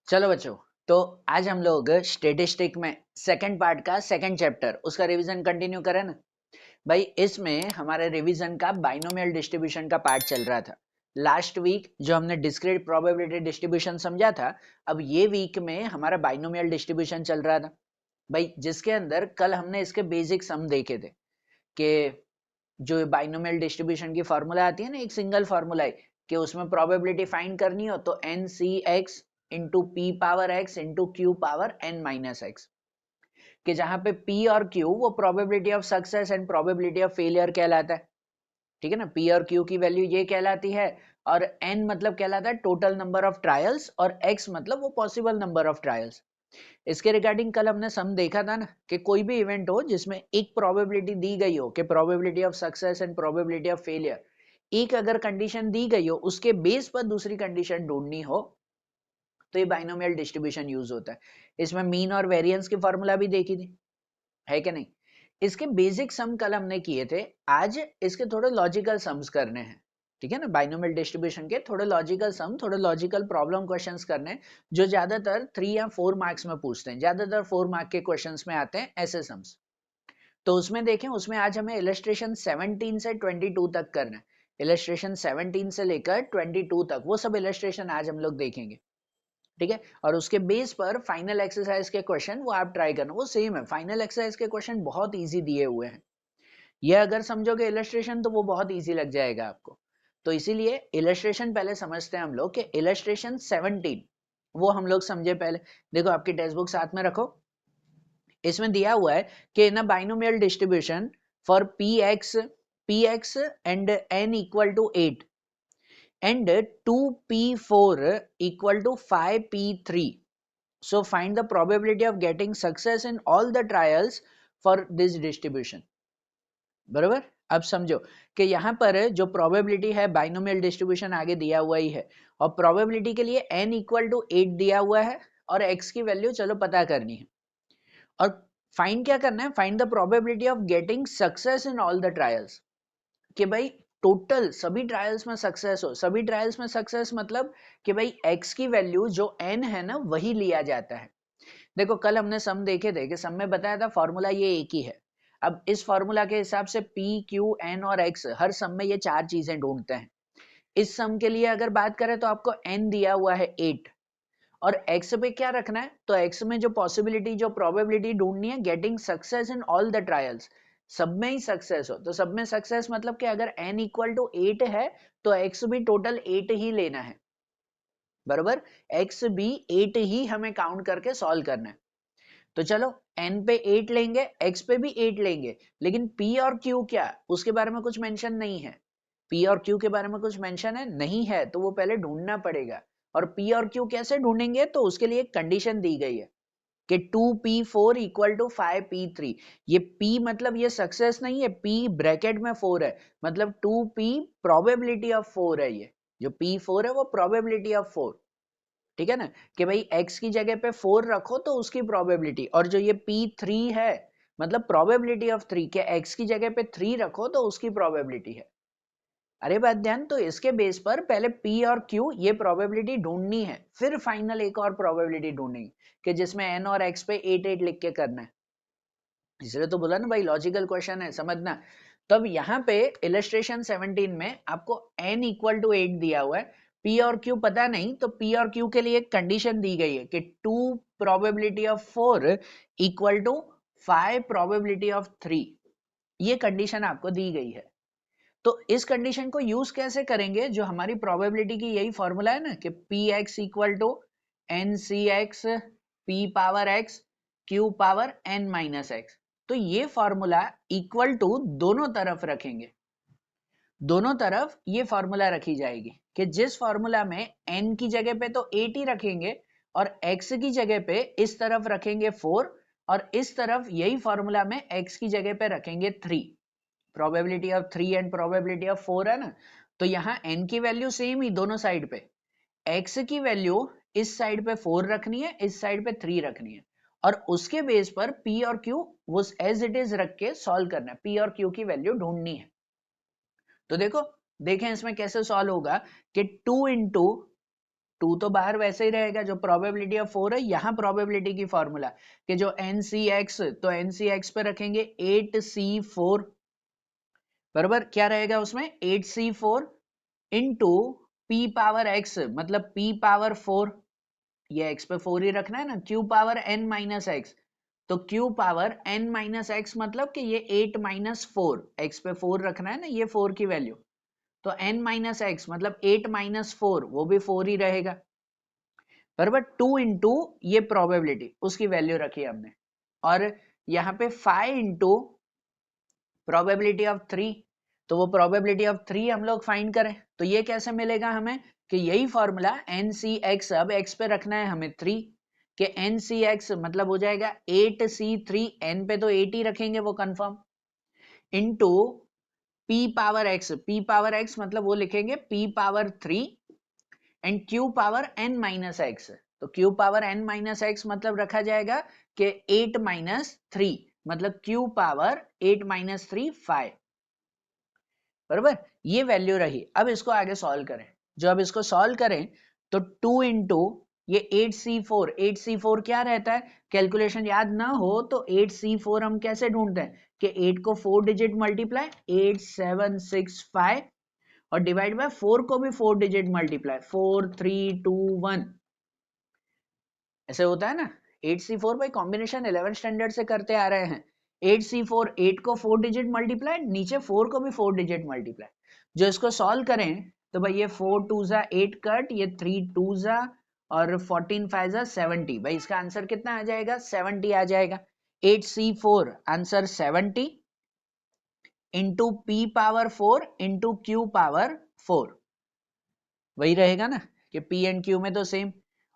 चलो बच्चों, तो आज हम लोग स्टेटिस्टिक में सेकंड पार्ट का सेकंड चैप्टर उसका रिवीजन कंटिन्यू करें ना भाई। इसमें हमारे रिवीजन का बाइनोमियल डिस्ट्रीब्यूशन का पार्ट चल रहा था। लास्ट वीक जो हमने डिस्क्रीट प्रोबेबिलिटी डिस्ट्रीब्यूशन समझा था, अब ये वीक में हमारा बाइनोमियल डिस्ट्रीब्यूशन चल रहा था भाई, जिसके अंदर कल हमने इसके बेसिक सम देखे थे कि जो बाइनोमियल डिस्ट्रीब्यूशन की फॉर्मूला आती है ना, एक सिंगल फॉर्मूला है कि उसमें प्रोबेबिलिटी फाइंड करनी हो तो n C x into p power x into q power n minus x, कि जहां पे P और Q वो probability of success and probability of failure कहलाता है। ठीक है ना, P और Q की वैल्यू ये कहलाती है, और N मतलब कहलाता है टोटल नंबर ऑफ ट्रायल्स, और X मतलब वो पॉसिबल नंबर ऑफ ट्रायल्स। इसके रिगार्डिंग कल हमने सम देखा था ना कि कोई भी इवेंट हो जिसमें एक प्रोबेबिलिटी दी गई हो कि probability of success and probability of failure, एक अगर कंडीशन दी गई हो उसके बेस पर दूसरी कंडीशन ढूंढनी हो तो ये बाइनोमियल डिस्ट्रीब्यूशन यूज होता है। इसमें मीन और वेरिएंस की फॉर्मूला भी देखी थी, है कि नहीं। इसके बेसिक सम कल हमने किए थे, आज इसके थोड़े लॉजिकल सम्स करने हैं। ठीक है ना, बाइनोमियल डिस्ट्रीब्यूशन के थोड़े लॉजिकल सम, थोड़े लॉजिकल प्रॉब्लम क्वेश्चंस करने हैं, जो ज्यादातर 3 या 4 मार्क्स में पूछते हैं, ज्यादातर 4 मार्क के क्वेश्चंस में आते हैं ऐसे सम्स। तो उसमें देखें, उसमें आज हमें इलस्ट्रेशन 17 से 22 तक करना है। इलस्ट्रेशन 17 से लेकर 22 तक वो सब इलस्ट्रेशन आज हम लोग देखेंगे। ठीक है, और उसके बेस पर फाइनल एक्सरसाइज के क्वेश्चन वो आप ट्राई करना, वो सेम है। फाइनल एक्सरसाइज के क्वेश्चन बहुत इजी दिए हुए हैं, ये अगर समझोगे इलस्ट्रेशन तो वो बहुत इजी लग जाएगा आपको। तो इसीलिए इलस्ट्रेशन पहले समझते हैं हम लोग कि इलस्ट्रेशन 17 वो हम लोग समझे पहले। देखो आपकी टेक्स्ट बुक साथ में रखो, इसमें दिया हुआ है कि in binomial distribution for P X and N equal to 8 and 2p4 equal to 5p3. So find the probability of getting success in all the trials for this distribution. बराबर। अब समझो कि यहां पर जो प्रोबेबिलिटी है, बाइनोमियल डिस्ट्रीब्यूशन आगे दिया हुआ ही है, और प्रोबेबिलिटी के लिए n इक्वल टू 8 दिया हुआ है, और x की वैल्यू चलो पता करनी है, और फाइंड क्या करना है, find the probability of getting success in all the trials, कि भाई टोटल सभी ट्रायल्स में सक्सेस हो। सभी ट्रायल्स में सक्सेस मतलब कि भाई x की वैल्यू जो n है ना वही लिया जाता है। देखो कल हमने सम देखे थे कि सम में बताया था फॉर्मूला ये एक ही है। अब इस फॉर्मूला के हिसाब से p q n और x हर सम में ये चार चीजें ढूंढते हैं। इस सम के लिए अगर बात करें तो आपको n दिया हुआ है 8, और x पे क्या रखना है, तो x में जो पॉसिबिलिटी, जो प्रोबेबिलिटी ढूंढनी है getting success in all the trials, सब में ही सक्सेस हो। तो सब में सक्सेस मतलब कि अगर n इक्वल टू 8 है तो x भी टोटल 8 ही लेना है, बराबर। x भी 8 ही हमें काउंट करके सॉल्व करना है। तो चलो n पे 8 लेंगे, x पे भी 8 लेंगे, लेकिन p और q क्या, उसके बारे में कुछ मेंशन नहीं है। p और q के बारे में कुछ मेंशन है नहीं है, तो वो पहले ढूंढना पड़ेगा। और p और q कैसे ढूंढेंगे, तो उसके लिए एक कंडीशन दी गई है कि 2p4 इक्वल टू 5p3। ये p मतलब ये सक्सेस नहीं है, p ब्रैकेट में 4 है, मतलब 2p प्रोबेबिलिटी ऑफ 4 है। ये जो p4 है वो प्रोबेबिलिटी ऑफ 4। ठीक है ना, कि भाई x की जगह पे 4 रखो तो उसकी प्रोबेबिलिटी, और जो ये p3 है मतलब प्रोबेबिलिटी ऑफ 3, के x की जगह पे 3 रखो तो उसकी प्रोबेबिलिटी है। अरे बात ध्यान, तो इसके बेस पर पहले p और q ये प्रोबेबिलिटी ढूंढनी है, फिर फाइनल एक और प्रोबेबिलिटी ढूंढनी कि जिसमें n और x पे 8 लिख के करना है। इसलिए तो बोला ना भाई लॉजिकल क्वेश्चन है, समझना। तब यहाँ पे इलस्ट्रेशन 17 में आपको n इक्वल टू 8 दिया हुआ है, p और q पता नहीं, तो p और q के लिए एक कंडीशन दी गई है कि 2 probability of 4 equal to 5 probability of 3। ये कंडीशन आपको दी गई है। तो इस कंडीशन को यूज कैसे करेंगे, जो हमारी प्रोबेबिलिटी की यही फॉर्मूला है ना कि px equal to n C x p power x q power n minus x. तो ये फॉर्मूला इक्वल टू दोनों तरफ रखेंगे, दोनों तरफ ये फॉर्मूला रखी जाएगी कि जिस फॉर्मूला में n की जगह पे तो 8 ही रखेंगे, और x की जगह पे इस तरफ रखेंगे 4, और इस तरफ यही फॉर्मूला में x की जगह पे रखेंगे 3। Probability of 3 and probability of 4 है ना, तो यहाँ n की वैल्यू सेम ही दोनों साइड पे, x की वैल्यू इस साइड पे 4 रखनी है, इस साइड पे 3 रखनी है, और उसके बेस पर p और q वो एज इट इज रख के सॉल्व करना है, p और q की वैल्यू ढूंढनी है। तो देखो, देखें इसमें कैसे सॉल्व होगा कि 2 इंटू 2 तो बाहर वैसे ही रहेगा, जो प्रोबेबिलिटी ऑफ 4 है, यहाँ प्रोबेबिलिटी की फॉर्मूला कि जो NCX, तो NCX पे रखेंगे 8C4, बराबर क्या रहेगा उसमें 8C4 into P power X, मतलब P पावर 4, ये X पे 4 ही रखना है ना, Q power N minus X, तो Q power N minus X मतलब कि ये 8 माइनस 4, X पे 4 रखना है ना, ये 4 की वैल्यू, तो N माइनस X मतलब 8 माइनस 4, वो भी 4 ही रहेगा, बराबर 2 इंटू ये प्रोबेबिलिटी, उसकी वैल्यू रखी हमने, और यहाँ पे 5 इंटू प्रोबेबिलिटी ऑफ 3, तो वो प्रोबेबिलिटी ऑफ 3 हम लोग फाइंड करें, तो ये कैसे मिलेगा हमें कि यही फॉर्मूला NCX, अब X पे रखना है हमें 3, कि NCX मतलब हो जाएगा 8C3, N पे तो 8 ही रखेंगे वो confirm, into P power X, P power X मतलब वो लिखेंगे P power 3 and Q power N minus X, तो Q power N minus X मतलब रखा जाएगा कि 8 माइनस 3 मतलब Q पावर 8 माइनस 3 5, बराबर, ये वैल्यू रही। अब इसको आगे सॉल्व करें, जो अब इसको सॉल्व करें तो 2 इंटू ये 8C4, 8C4 क्या रहता है, कैलकुलेशन याद ना हो तो 8C4 हम कैसे ढूंढते हैं कि 8 को 4 डिजिट मल्टीप्लाई 8765 और डिवाइड बाय 4 को भी 4 डिजिट मल्टीप्लाई 4321, ऐसे होता है ना। 8C4 बाई कॉम्बिनेशन 11 स्टैंडर्ड से करते आ रहे हैं, 8C4 8 को 4 डिजिट मल्टीप्लाई, नीचे 4 को भी 4 डिजिट मल्टीप्लाई, जो इसको सॉल्व करें तो भाई ये 4 2 जा 8 कट, ये 3 2 जा और 14 5 जा 70, भाई इसका आंसर कितना आ जाएगा 70 आ जाएगा। 8C4 answer 70 into P power 4 into Q power 4, वही रहेगा ना कि P एंड Q में तो सेम,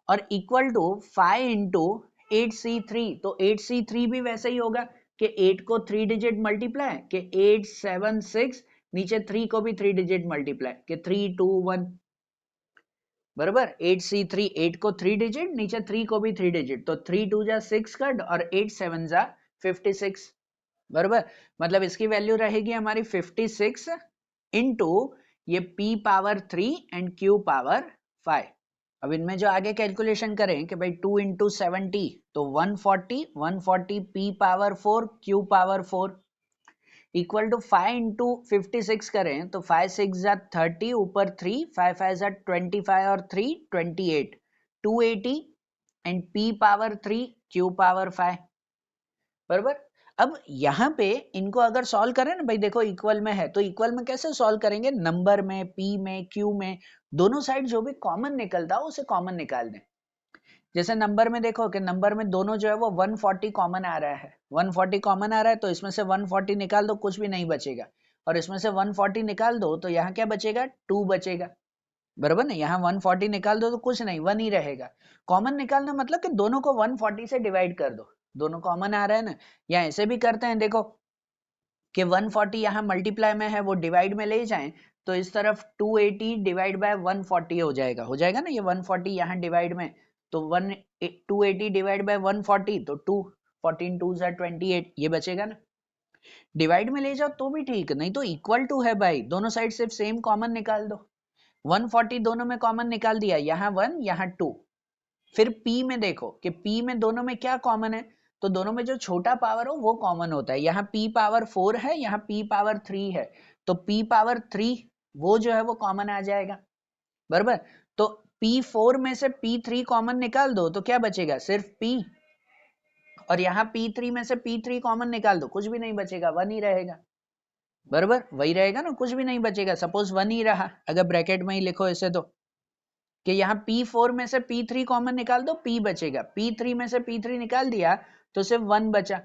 और इक्वल टू 5 इंटू 8C3, तो 8C3 भी वैसे ही होगा कि 8 को 3 डिजिट मल्टीप्लाई कि 876, नीचे 3 को भी 3 डिजिट मल्टीप्लाई कि 321, बराबर 8C3 8 को 3 डिजिट, नीचे 3 को भी 3 डिजिट, तो 3 2 जा 6 कट और 8 7 जा 56, बराबर, मतलब इसकी वैल्यू रहेगी हमारी 56 इंटू ये P power 3 and Q power 5। अब इनमें जो आगे कैलकुलेशन करें कि भाई 2 इंटू 70 तो 140, 140 P power 4 Q power 4 equal to 5 into 56 करें तो 5 6 जा 30, ऊपर 3 5 5 जा 25 और 3 28, 280 and P power 3 Q power 5, बराबर। अब यहाँ पे इनको अगर सॉल्व करें ना भाई, देखो इक्वल में है तो इक्वल में कैसे सॉल्व करेंगे, नंबर में, P में, Q में, दोनों साइड जो भी कॉमन निकलता हो उसे कॉमन निकाल दें। जैसे नंबर में देखो कि नंबर में दोनों जो है वो 140 कॉमन आ रहा है, 140 कॉमन आ रहा है तो इसमें से 140 निकाल दो, कुछ भी नहीं बचेगा, और इसमें से 140 निकाल दो तो यहाँ क्या बचेगा 2 बचेगा, बराबर ना, यहाँ 140 निकाल दो तो कुछ नहीं 1 ही रहेगा। कॉमन निकालना मतलब कि दोनों को 140 से डिवाइड कर दो, दोनों कॉमन आ रहा है ना, या ऐसे भी करते हैं देखो कि 140 यहाँ मल्टीप्लाई में है वो डिवाइड में ले जाएं तो इस तरफ 280 डिवाइड बाय 140 हो जाएगा ना, ये 140 यहाँ डिवाइड में तो 280 डिवाइड बाय 140 तो 2 14 2 28, ये बचेगा ना, डिवाइड में ले जाओ तो भी ठीक, नहीं तो इक्वल टू है भाई, दोनों साइड सिर्फ सेम कॉमन निकाल दो, 140 दोनों में कॉमन निकाल दिया, यहाँ 1 यहाँ 2, फिर P में देखो कि P में दोनों में क्या कॉमन है, तो दोनों में जो छोटा पावर हो वो कॉमन होता है, यहाँ P पावर 4 है, यहाँ P पावर 3 है, तो P पावर 3 वो जो है वो कॉमन आ जाएगा, बराबर। तो P4 में से P3 कॉमन निकाल दो तो क्या बचेगा सिर्फ P, और यहाँ P3 में से P3 कॉमन निकाल दो, कुछ भी नहीं बचेगा 1 ही रहेगा, बराबर वही रहेगा ना, कुछ भी नहीं बचेगा, सपोज 1 ही रहा, अगर ब्रैकेट में ही लिखो इसे तो कि यहाँ P4 में से P3 कॉमन निकाल दो P बचेगा, P3 में से P3 निकाल दिया तो सिर्फ 1 बचा,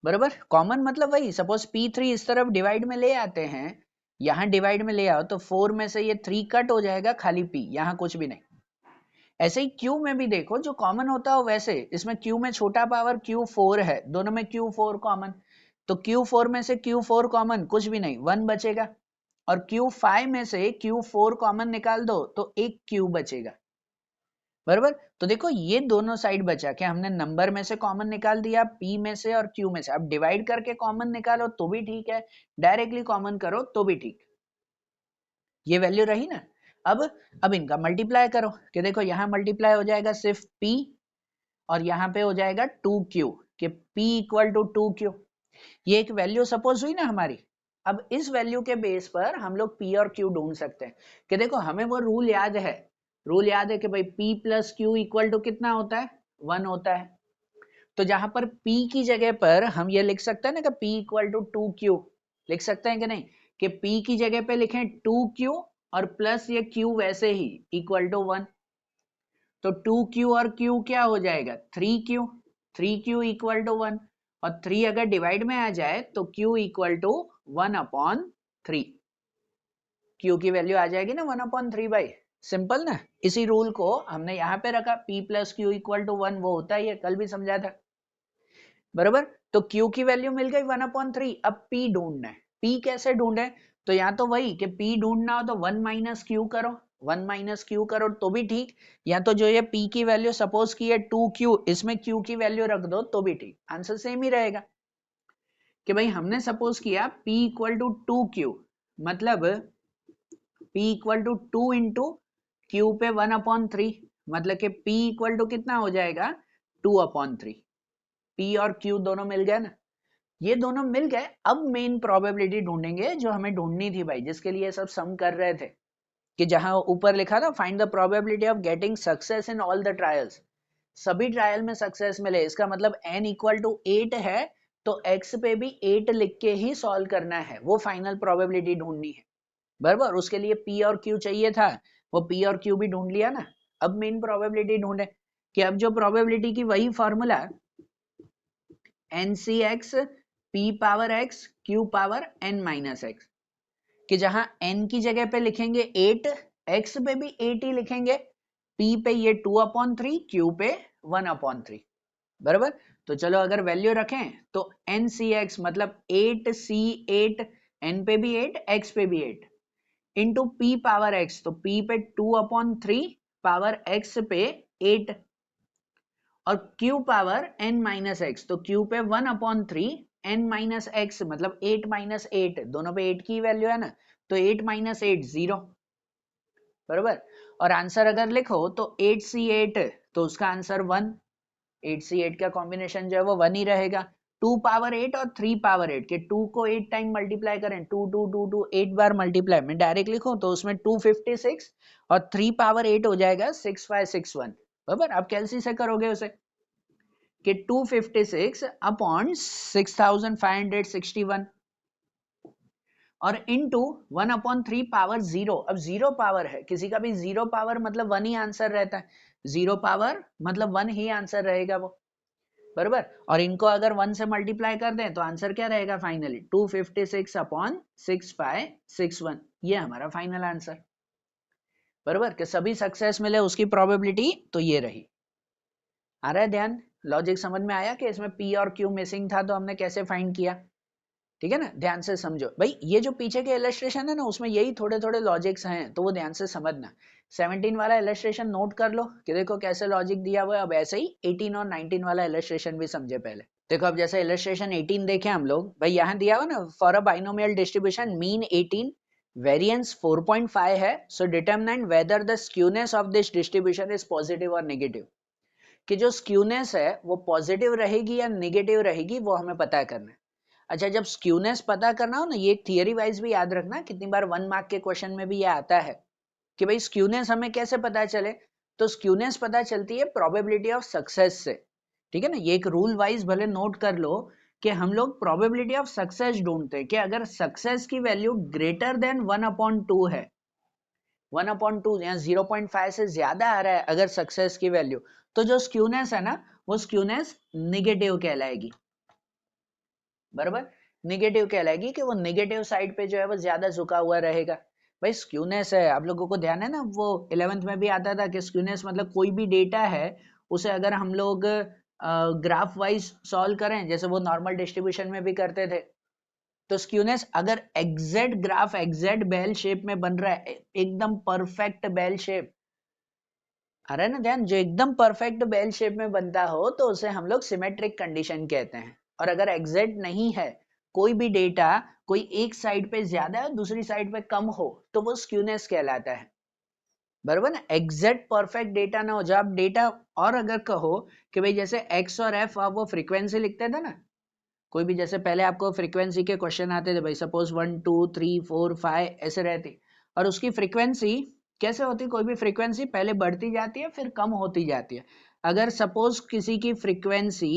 बराबर, कॉमन मतलब वही, सपोज P3 इस तरफ डिवाइड में ले आते हैं, यहाँ डिवाइड में ले आओ तो 4 में से ये 3 कट हो जाएगा, खाली P, यहाँ कुछ भी नहीं। ऐसे ही Q में भी देखो जो कॉमन होता हो वैसे, इसमें Q में छोटा पावर Q4 है, दोनों में Q4 कॉमन, तो Q4 में से Q4 कॉमन, कुछ भी नहीं 1 बचेगा, और Q5 में से Q4 कॉमन निकाल दो तो एक Q बचेगा, बराबर। तो देखो ये दोनों साइड बचा क्या, हमने नंबर में से कॉमन निकाल दिया, P में से और Q में से, अब डिवाइड करके कॉमन निकालो तो भी ठीक है, डायरेक्टली कॉमन करो तो भी ठीक, ये वैल्यू रही ना। अब इनका मल्टीप्लाई करो कि देखो यहाँ मल्टीप्लाई हो जाएगा सिर्फ P और यहाँ पे हो जाएगा 2Q कि P इक्वल टू 2Q। ये एक वैल्यू सपोज हुई ना हमारी। अब इस वैल्यू के बेस पर हम लोग P और Q ढूंढ सकते हैं कि देखो हमें वो रूल याद है कि भाई P plus Q equal to कितना होता है 1 होता है। तो जहां पर P की जगह पर हम ये लिख सकते हैं ना कि P इक्वल टू 2Q लिख सकते हैं कि नहीं, कि P की जगह पे लिखें 2Q और प्लस ये Q वैसे ही इक्वल टू 1। तो 2Q और Q क्या हो जाएगा 3Q इक्वल टू 1 और 3 अगर डिवाइड में आ जाए तो Q इक्वल टू 1/3। Q की वैल्यू आ जाएगी ना 1/3 भाई, सिंपल ना। इसी रूल को हमने यहाँ पे रखा P plus Q equal to 1, वो होता ही है, कल भी समझा था बराबर। तो Q की वैल्यू मिल गई 1/3। अब P ढूंढना है। P कैसे ढूंढे, तो या तो वही कि P ढूंढना हो तो 1 माइनस क्यू करो, 1 माइनस क्यू करो तो भी ठीक, या तो जो ये P की वैल्यू सपोज की है 2Q, इसमें Q की वैल्यू रख दो तो भी ठीक, आंसर सेम ही रहेगा। कि भाई हमने सपोज किया P इक्वल टू 2Q, मतलब P equal to 2 into Q पे 1/3, मतलब कि P इक्वल टू कितना हो जाएगा 2/3। P और Q दोनों मिल गए ना, ये दोनों मिल गए। अब मेन प्रोबेबिलिटी ढूंढेंगे जो हमें ढूंढनी थी भाई, जिसके लिए सब सम कर रहे थे, कि जहां ऊपर लिखा था find the probability of getting success in all the trials, सभी ट्रायल में सक्सेस मिले। इसका मतलब n इक्वल टू 8 है तो x पे भी 8 लिख के ही सॉल्व करना है, वो फाइनल प्रोबेबिलिटी ढूंढनी है बराबर। उसके लिए P और Q चाहिए था, वो P और Q भी ढूंढ लिया ना। अब मेन प्रोबेबिलिटी ढूंढे, कि अब जो प्रोबेबिलिटी की वही formula NCX P power x Q power n minus x, कि जहां n की जगह पे लिखेंगे 8, x पे भी 8 ही लिखेंगे, P पे ये 2/3, Q पे 1/3 बराबर। तो चलो अगर वैल्यू रखें तो NCX मतलब 8C8, n पे भी 8 x पे भी 8 इंटू P पावर x, तो P पे 2/3 पावर x पे 8 और Q power n minus x, तो Q पे 1/3 n माइनस एक्स मतलब 8 माइनस 8, दोनों पे 8 की वैल्यू है ना, तो 8 माइनस 8 0 बराबर। और आंसर अगर लिखो तो 8C8, तो उसका आंसर 1, 8C8 का कॉम्बिनेशन जो है वो 1 ही रहेगा। 2 पावर 8 और 3 पावर 8 के 2 को 8 टाइम मल्टीप्लाई करें, 2 2 2 2 8 बार मल्टीप्लाई, मैं डायरेक्ट लिखूं तो उसमें 256 और 3 पावर 8 हो जाएगा 6561 बराबर। आप कैलसी से करोगे उसे कि 256 अपॉन 6561 और इनटू 1/3 पावर 0। अब 0 पावर है, किसी का भी 0 पावर मतलब 1 ही आंसर रहता है, 0 पावर मतलब 1 ही आंसर रहेगा वो बराबर। और इनको अगर 1 से मल्टीप्लाई कर दें तो आंसर क्या रहेगा फाइनली 256 अपॉन 6561, ये हमारा फाइनल आंसर बराबर। कि सभी सक्सेस मिले उसकी प्रोबेबिलिटी तो ये रही। आ रहा है ध्यान, लॉजिक समझ में आया कि इसमें P और Q मिसिंग था तो हमने कैसे फाइंड किया, ठीक है ना। ध्यान से समझो भाई, ये जो पीछे के इलस्ट्रेशन है ना उसमें यही थोड़े थोड़े लॉजिक्स हैं, तो वो ध्यान से समझना। 17 वाला इलस्ट्रेशन नोट कर लो कि देखो कैसे लॉजिक दिया हुआ है। अब ऐसे ही 18 और 19 वाला इलस्ट्रेशन भी समझे पहले। देखो अब जैसे इलस्ट्रेशन 18 देखें हम लोग, भाई यहाँ दिया हुआ ना for a binomial distribution mean 18 variance 4.5 है, so determine whether the skewness of this distribution is positive or negative, कि जो स्क्यूनेस है वो पॉजिटिव रहेगी या नेगेटिव रहेगी वो हमें पता करना है। अच्छा, जब स्क्यूनेस पता करना हो ना, ये एक थियरी वाइज भी याद रखना, कितनी बार 1 मार्क के क्वेश्चन में भी ये आता है कि भाई स्क्यूनेस हमें कैसे पता चले, तो स्क्यूनेस पता चलती है प्रोबेबिलिटी ऑफ सक्सेस से, ठीक है ना। ये एक रूल वाइज भले नोट कर लो कि हम लोग प्रोबेबिलिटी ऑफ सक्सेस ढूंढते हैं कि अगर सक्सेस की वैल्यू ग्रेटर देन 1/2 है, 1/2 या 0.5 से ज्यादा आ रहा है अगर सक्सेस की वैल्यू, तो जो स्क्यूनेस है ना वो स्क्यूनेस निगेटिव कहलाएगी बराबर। निगेटिव कहलाएगी कि वो निगेटिव साइड पे जो है वो ज्यादा झुका हुआ रहेगा। भाई स्क्यूनेस है, आप लोगों को ध्यान है ना, वो 11th में भी आता था कि स्क्यूनेस मतलब कोई भी डेटा है उसे अगर हम लोग ग्राफ वाइज सॉल्व करें, जैसे वो नॉर्मल डिस्ट्रीब्यूशन में भी करते थे, तो स्क्यूनेस अगर exact graph exact bell shape में बन रहा है, एकदम परफेक्ट बेल शेप, आ रहा है ना ध्यान, जो एकदम परफेक्ट बेल शेप में बनता हो तो उसे हम लोग सिमेट्रिक कंडीशन कहते हैं। और अगर एग्जैक्ट नहीं है, कोई भी डेटा कोई एक साइड पे ज्यादा है दूसरी साइड पे कम हो, तो वो स्क्यूनेस कहलाता है बराबर ना, एग्जैक्ट परफेक्ट डेटा ना हो। जब आप डेटा और अगर कहो कि भाई जैसे एक्स और एफ आप वो फ्रीक्वेंसी लिखते थे ना, कोई भी जैसे पहले आपको फ्रीक्वेंसी के क्वेश्चन आते थे भाई, सपोज 1 2 3 4 5 ऐसे रहती, और उसकी फ्रीक्वेंसी कैसे होती, कोई भी फ्रीक्वेंसी पहले बढ़ती जाती है फिर कम होती जाती है। अगर सपोज किसी की फ्रीक्वेंसी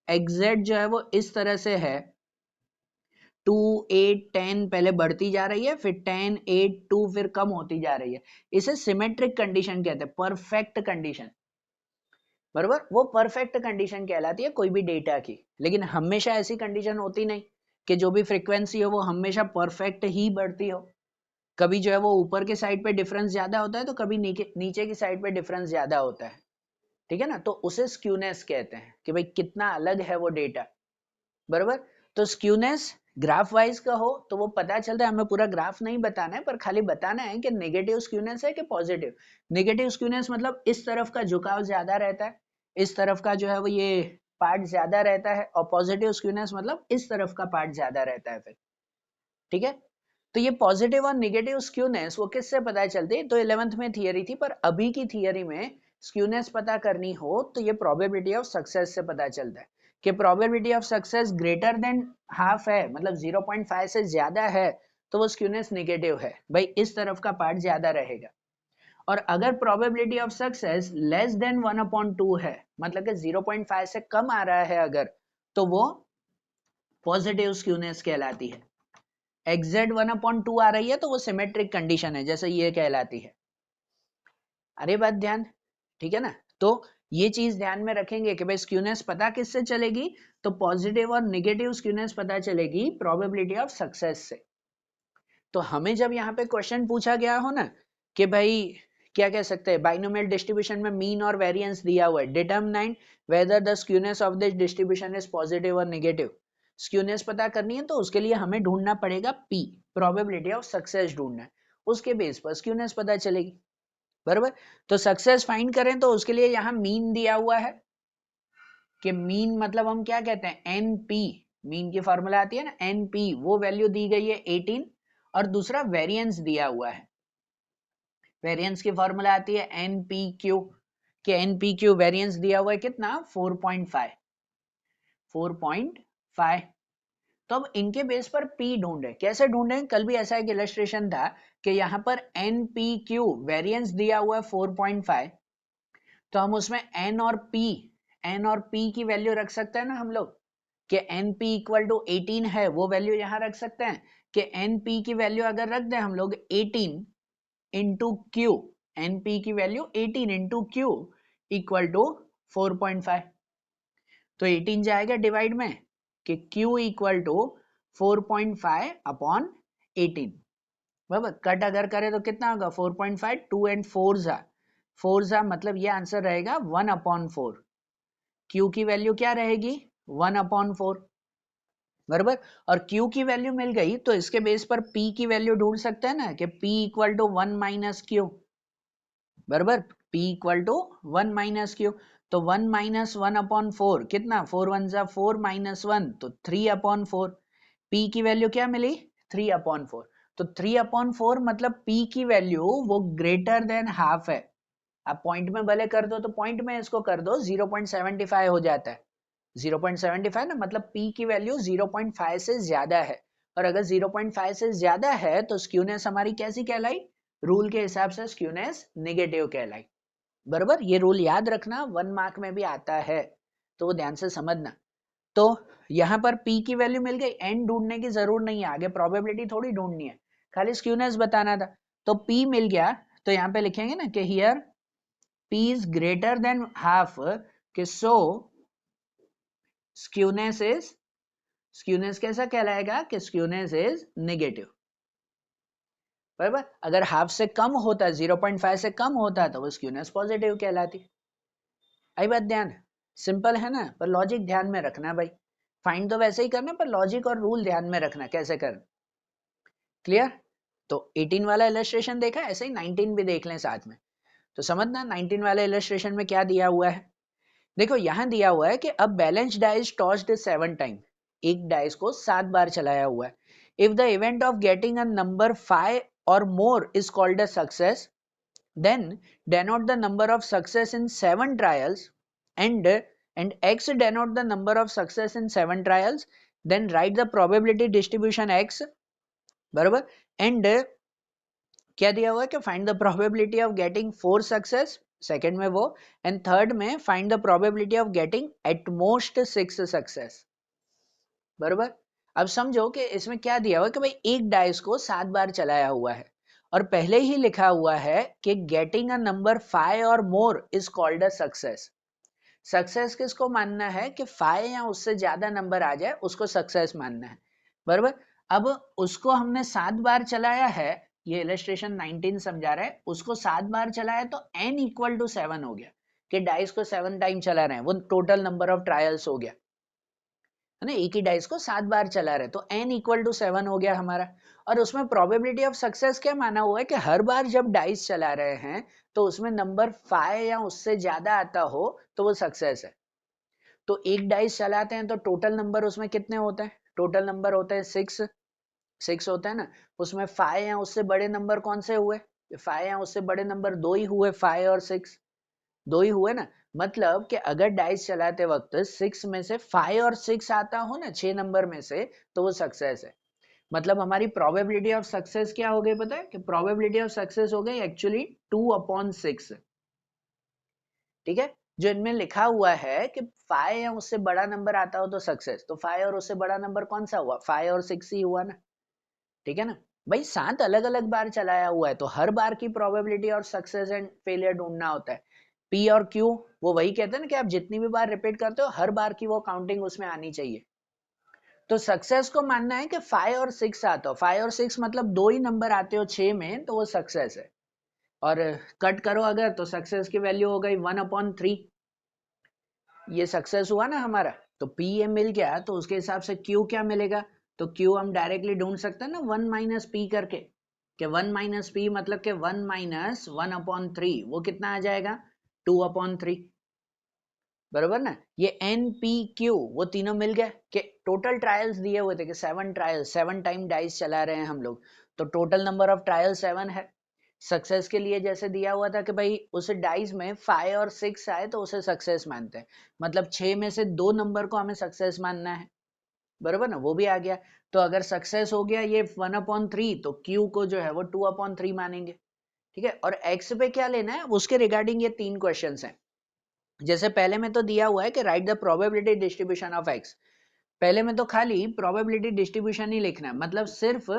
एग्जैक्ट जो है वो इस तरह से है 2 8 10 पहले बढ़ती जा रही है, फिर 10 8 2 फिर कम होती जा रही है, इसे सिमेट्रिक कंडीशन कहते हैं, परफेक्ट कंडीशन। बरोबर, वो परफेक्ट कंडीशन कहलाती है कोई भी डेटा की। लेकिन हमेशा ऐसी कंडीशन होती नहीं कि जो भी फ्रीक्वेंसी हो वो हमेशा परफेक्ट ही बढ़ती हो। कभी जो है वो ऊपर के साइड पे डिफरेंस ज्यादा होता है, तो कभी नीचे की साइड पे डिफरेंस ज्यादा होता है। ठीक है ना, तो उसे स्क्यूनेस कहते हैं कि भाई कितना अलग है वो डेटा। बरोबर, तो स्क्यूनेस ग्राफ वाइज का हो तो वो पता चलता है, हमें पूरा ग्राफ नहीं बताना है, पर खाली बताना है कि नेगेटिव स्क्यूनेस है कि पॉजिटिव। नेगेटिव स्क्यूनेस मतलब इस तरफ का झुकाव ज्यादा रहता है, इस तरफ का जो है वो ये पार्ट ज्यादा रहता है, और पॉजिटिव स्क्यूनेस मतलब इस तरफ का पार्ट ज्यादा रहता है फिर। ठीक है, तो ये पॉजिटिव और नेगेटिव स्क्यूनेस वो किससे पता चलती है, तो 11th में थियरी थी, पर अभी की थियरी में स्क्यूनेस पता करनी हो तो ये प्रोबेबिलिटी ऑफ सक्सेस से पता चलता है कि probability of success greater than half है, मतलब 0.5 से ज्यादा है, तो वो स्क्यूनेस नेगेटिव है, भाई इस तरफ का पार्ट ज्यादा रहेगा। और अगर probability of success less than 1/2 है, मतलब कि 0.5 से कम आ रहा है अगर, तो वो पॉजिटिव स्क्यूनेस कहलाती है। एग्जैक्ट 1/2 आ रही है तो वो सिमेट्रिक कंडीशन है, जैसे ये कहलाती है। अरे बात ध्यान, ठीक है ना, तो ये चीज ध्यान में रखेंगे कि भाई स्क्यूनेस पता किससे चलेगी, तो पॉजिटिव और नेगेटिव स्क्यूनेस पता चलेगी प्रोबेबिलिटी ऑफ सक्सेस से। तो हमें जब यहाँ पे क्वेश्चन पूछा गया हो ना कि भाई क्या कह सकते हैं, बाइनोमियल डिस्ट्रीब्यूशन में मीन और वेरिएंस दिया हुआ है, determine whether the skewness of this distribution is positive or negative. Skewness पता करनी है तो उसके लिए हमें ढूंढना पड़ेगा पी, प्रोबेबिलिटी ऑफ सक्सेस ढूंढना है, उसके बेस पर स्क्यूनेस पता चलेगी। बराबर, तो सक्सेस फाइंड करें तो उसके लिए यहाँ मीन दिया हुआ है कि मीन मतलब हम क्या कहते हैं, एन पी, मीन की फॉर्मूला आती है ना एन पी, वो वैल्यू दी गई है 18, और दूसरा वेरिएंस दिया हुआ है, वेरिएंस की फॉर्मूला आती है एन पी क्यू, कि एन पी क्यू वेरिएंस दिया हुआ है कितना 4.5, 4.5। तो अब इनके बेस पर P ढूंढे, कैसे ढूंढे, कल भी ऐसा एक इलस्ट्रेशन था कि यहाँ पर NPQ वेरिएंस दिया हुआ है 4.5, तो हम उसमें N और P की वैल्यू रख सकते हैं ना हम लोग, कि NP इक्वल टू 18 है, वो वैल्यू यहाँ रख सकते हैं कि NP की वैल्यू अगर रख दें हम लोग 18 इंटू क्यू, NP की value 18 into q equal to 4.5, तो 18 जाएगा डिवाइड में कि Q इक्वल टू 4.5 अपॉन 18। बराबर, कट अगर करें तो कितना होगा 4.5, 2 एंड 4 जा मतलब ये आंसर रहेगा 1/4। Q की वैल्यू क्या रहेगी 1/4। बराबर, और Q की वैल्यू मिल गई तो इसके बेस पर P की वैल्यू ढूंढ सकते हैं ना कि P equal to 1 minus q. बराबर, P equal to 1 minus q, तो 1 माइनस 1/4 कितना, 4 1 जा 4 माइनस 1 तो 3/4। P की वैल्यू क्या मिली 3/4, तो 3/4 मतलब P की वैल्यू वो ग्रेटर देन हाफ है। आप पॉइंट में भले कर दो तो पॉइंट में इसको कर दो 0.75 हो जाता है, 0.75 ना, मतलब P की वैल्यू 0.5 से ज्यादा है, और अगर 0.5 से ज्यादा है तो स्क्यूनेस हमारी कैसी कहलाई, रूल के हिसाब से स्क्यूनेस नेगेटिव कहलाई। बराबर, ये रूल याद रखना, 1 मार्क में भी आता है, तो वो ध्यान से समझना। तो यहाँ पर P की वैल्यू मिल गई, N ढूंढने की जरूर नहीं है, आगे प्रोबेबिलिटी थोड़ी ढूंढनी है, खाली स्क्यूनेस बताना था। तो P मिल गया, तो यहाँ पे लिखेंगे ना कि here P is greater than half, कि सो स्क्यूनेस इज, स्क्यूनेस कैसा कहलाएगा कि स्क्यूनेस इज नेगेटिव। बराबर, अगर हाफ से कम होता, 0.5 से कम होता तो वो स्क्यूनेस पॉजिटिव कहलाती। आई बात ध्यान, सिंपल है ना, पर लॉजिक ध्यान में रखना भाई, फाइंड तो वैसे ही करना पर लॉजिक और रूल ध्यान में रखना कैसे करना। क्लियर, तो 18 वाला इलस्ट्रेशन देखा, ऐसे ही 19 भी देख लें साथ में, तो समझना 19 वाले इलस्ट्रेशन में क्या दिया हुआ है। देखो यहां दिया हुआ है कि अब बैलेंस डाइस टॉस्ड 7 टाइम, एक डाइस को 7 बार चलाया हुआ है। If the event of getting a number 5 और more is called a success, then denote the number of success in 7 trials and x denote the number of success in 7 trials, then write the probability distribution x, बराबर, and क्या दिया हुआ है कि find the probability of getting 4 success, second में वो, and third में find the probability of getting at most 6 success, बराबर। अब समझो कि इसमें क्या दिया हुआ है कि भाई एक डाइस को 7 बार चलाया हुआ है और पहले ही लिखा हुआ है कि गेटिंग अ नंबर 5 और more is called a success. Success किसको मानना है कि 5 या उससे ज्यादा नंबर आ जाए उसको सक्सेस मानना है, बराबर। अब उसको हमने 7 बार चलाया है, ये इलस्ट्रेशन 19 समझा रहा है, उसको 7 बार चलाया तो n इक्वल टू 7 हो गया कि डाइस को 7 टाइम चला रहे हैं, वो टोटल नंबर ऑफ ट्रायल्स हो गया है ना, एक ही डाइस को 7 बार चला रहे तो n इक्वल टू 7 हो गया हमारा। और उसमें प्रोबेबिलिटी ऑफ सक्सेस क्या माना हुआ है कि हर बार जब डाइस चला रहे हैं तो उसमें नंबर 5 या उससे ज्यादा आता हो तो वो सक्सेस है। तो एक डाइस चलाते हैं तो टोटल नंबर उसमें कितने होते हैं, टोटल नंबर होते हैं 6 होता है ना, उसमें 5 या उससे बड़े नंबर कौन से हुए, 5 या उससे बड़े नंबर 2 ही हुए, 5 और 6 2 ही हुए ना। मतलब कि अगर डाइस चलाते वक्त 6 में से 5 और 6 आता हो ना 6 नंबर में से, तो वो सक्सेस है। मतलब हमारी प्रोबेबिलिटी ऑफ सक्सेस क्या हो गई पता है कि प्रोबेबिलिटी ऑफ सक्सेस हो गई एक्चुअली 2/6, ठीक है। जो इनमें लिखा हुआ है कि 5 या उससे बड़ा नंबर आता हो तो सक्सेस, तो 5 और उससे बड़ा नंबर कौन सा हुआ, 5 और 6 ही हुआ ना, ठीक है ना। भाई 7 अलग अलग बार चलाया हुआ है तो हर बार की प्रोबेबिलिटी और सक्सेस एंड फेलियर ढूंढना होता है। पी और क्यू वो वही कहते हैं ना कि आप जितनी भी बार रिपीट करते हो हर बार की वो काउंटिंग उसमें आनी चाहिए। तो सक्सेस को मानना है कि 5 और 6 आता हो, 5 और 6 मतलब 2 ही नंबर आते हो 6 में तो वो सक्सेस है। और कट करो अगर तो सक्सेस की वैल्यू हो गई 1/3, ये सक्सेस हुआ ना हमारा। तो पी ए मिल गया तो उसके हिसाब से क्यू क्या मिलेगा, तो क्यू हम डायरेक्टली ढूंढ सकते हैं ना 1 माइनस पी करके, कि 1 माइनस पी मतलब कि 1 माइनस 1/3, वो कितना आ जाएगा 2/3, बरोबर ना। ये एन पी क्यू वो तीनों मिल गए कि टोटल ट्रायल्स दिए हुए थे कि 7 ट्रायल्स, 7 टाइम डाइस चला रहे हैं हम लोग, तो टोटल नंबर ऑफ ट्रायल 7 है। सक्सेस के लिए जैसे दिया हुआ था कि भाई उस डाइस में 5 और 6 आए तो उसे सक्सेस मानते हैं, मतलब 6 में से 2 नंबर को हमें सक्सेस मानना है, बरोबर ना, वो भी आ गया। तो अगर सक्सेस हो गया ये 1/3 तो क्यू को जो है वो 2/3 मानेंगे, ठीक है। और एक्स पे क्या लेना है उसके रिगार्डिंग ये 3 क्वेश्चंस हैं। जैसे पहले में तो दिया हुआ है कि right the probability distribution of x, पहले में तो खाली प्रोबेबिलिटी डिस्ट्रीब्यूशन ही लिखना है, मतलब सिर्फ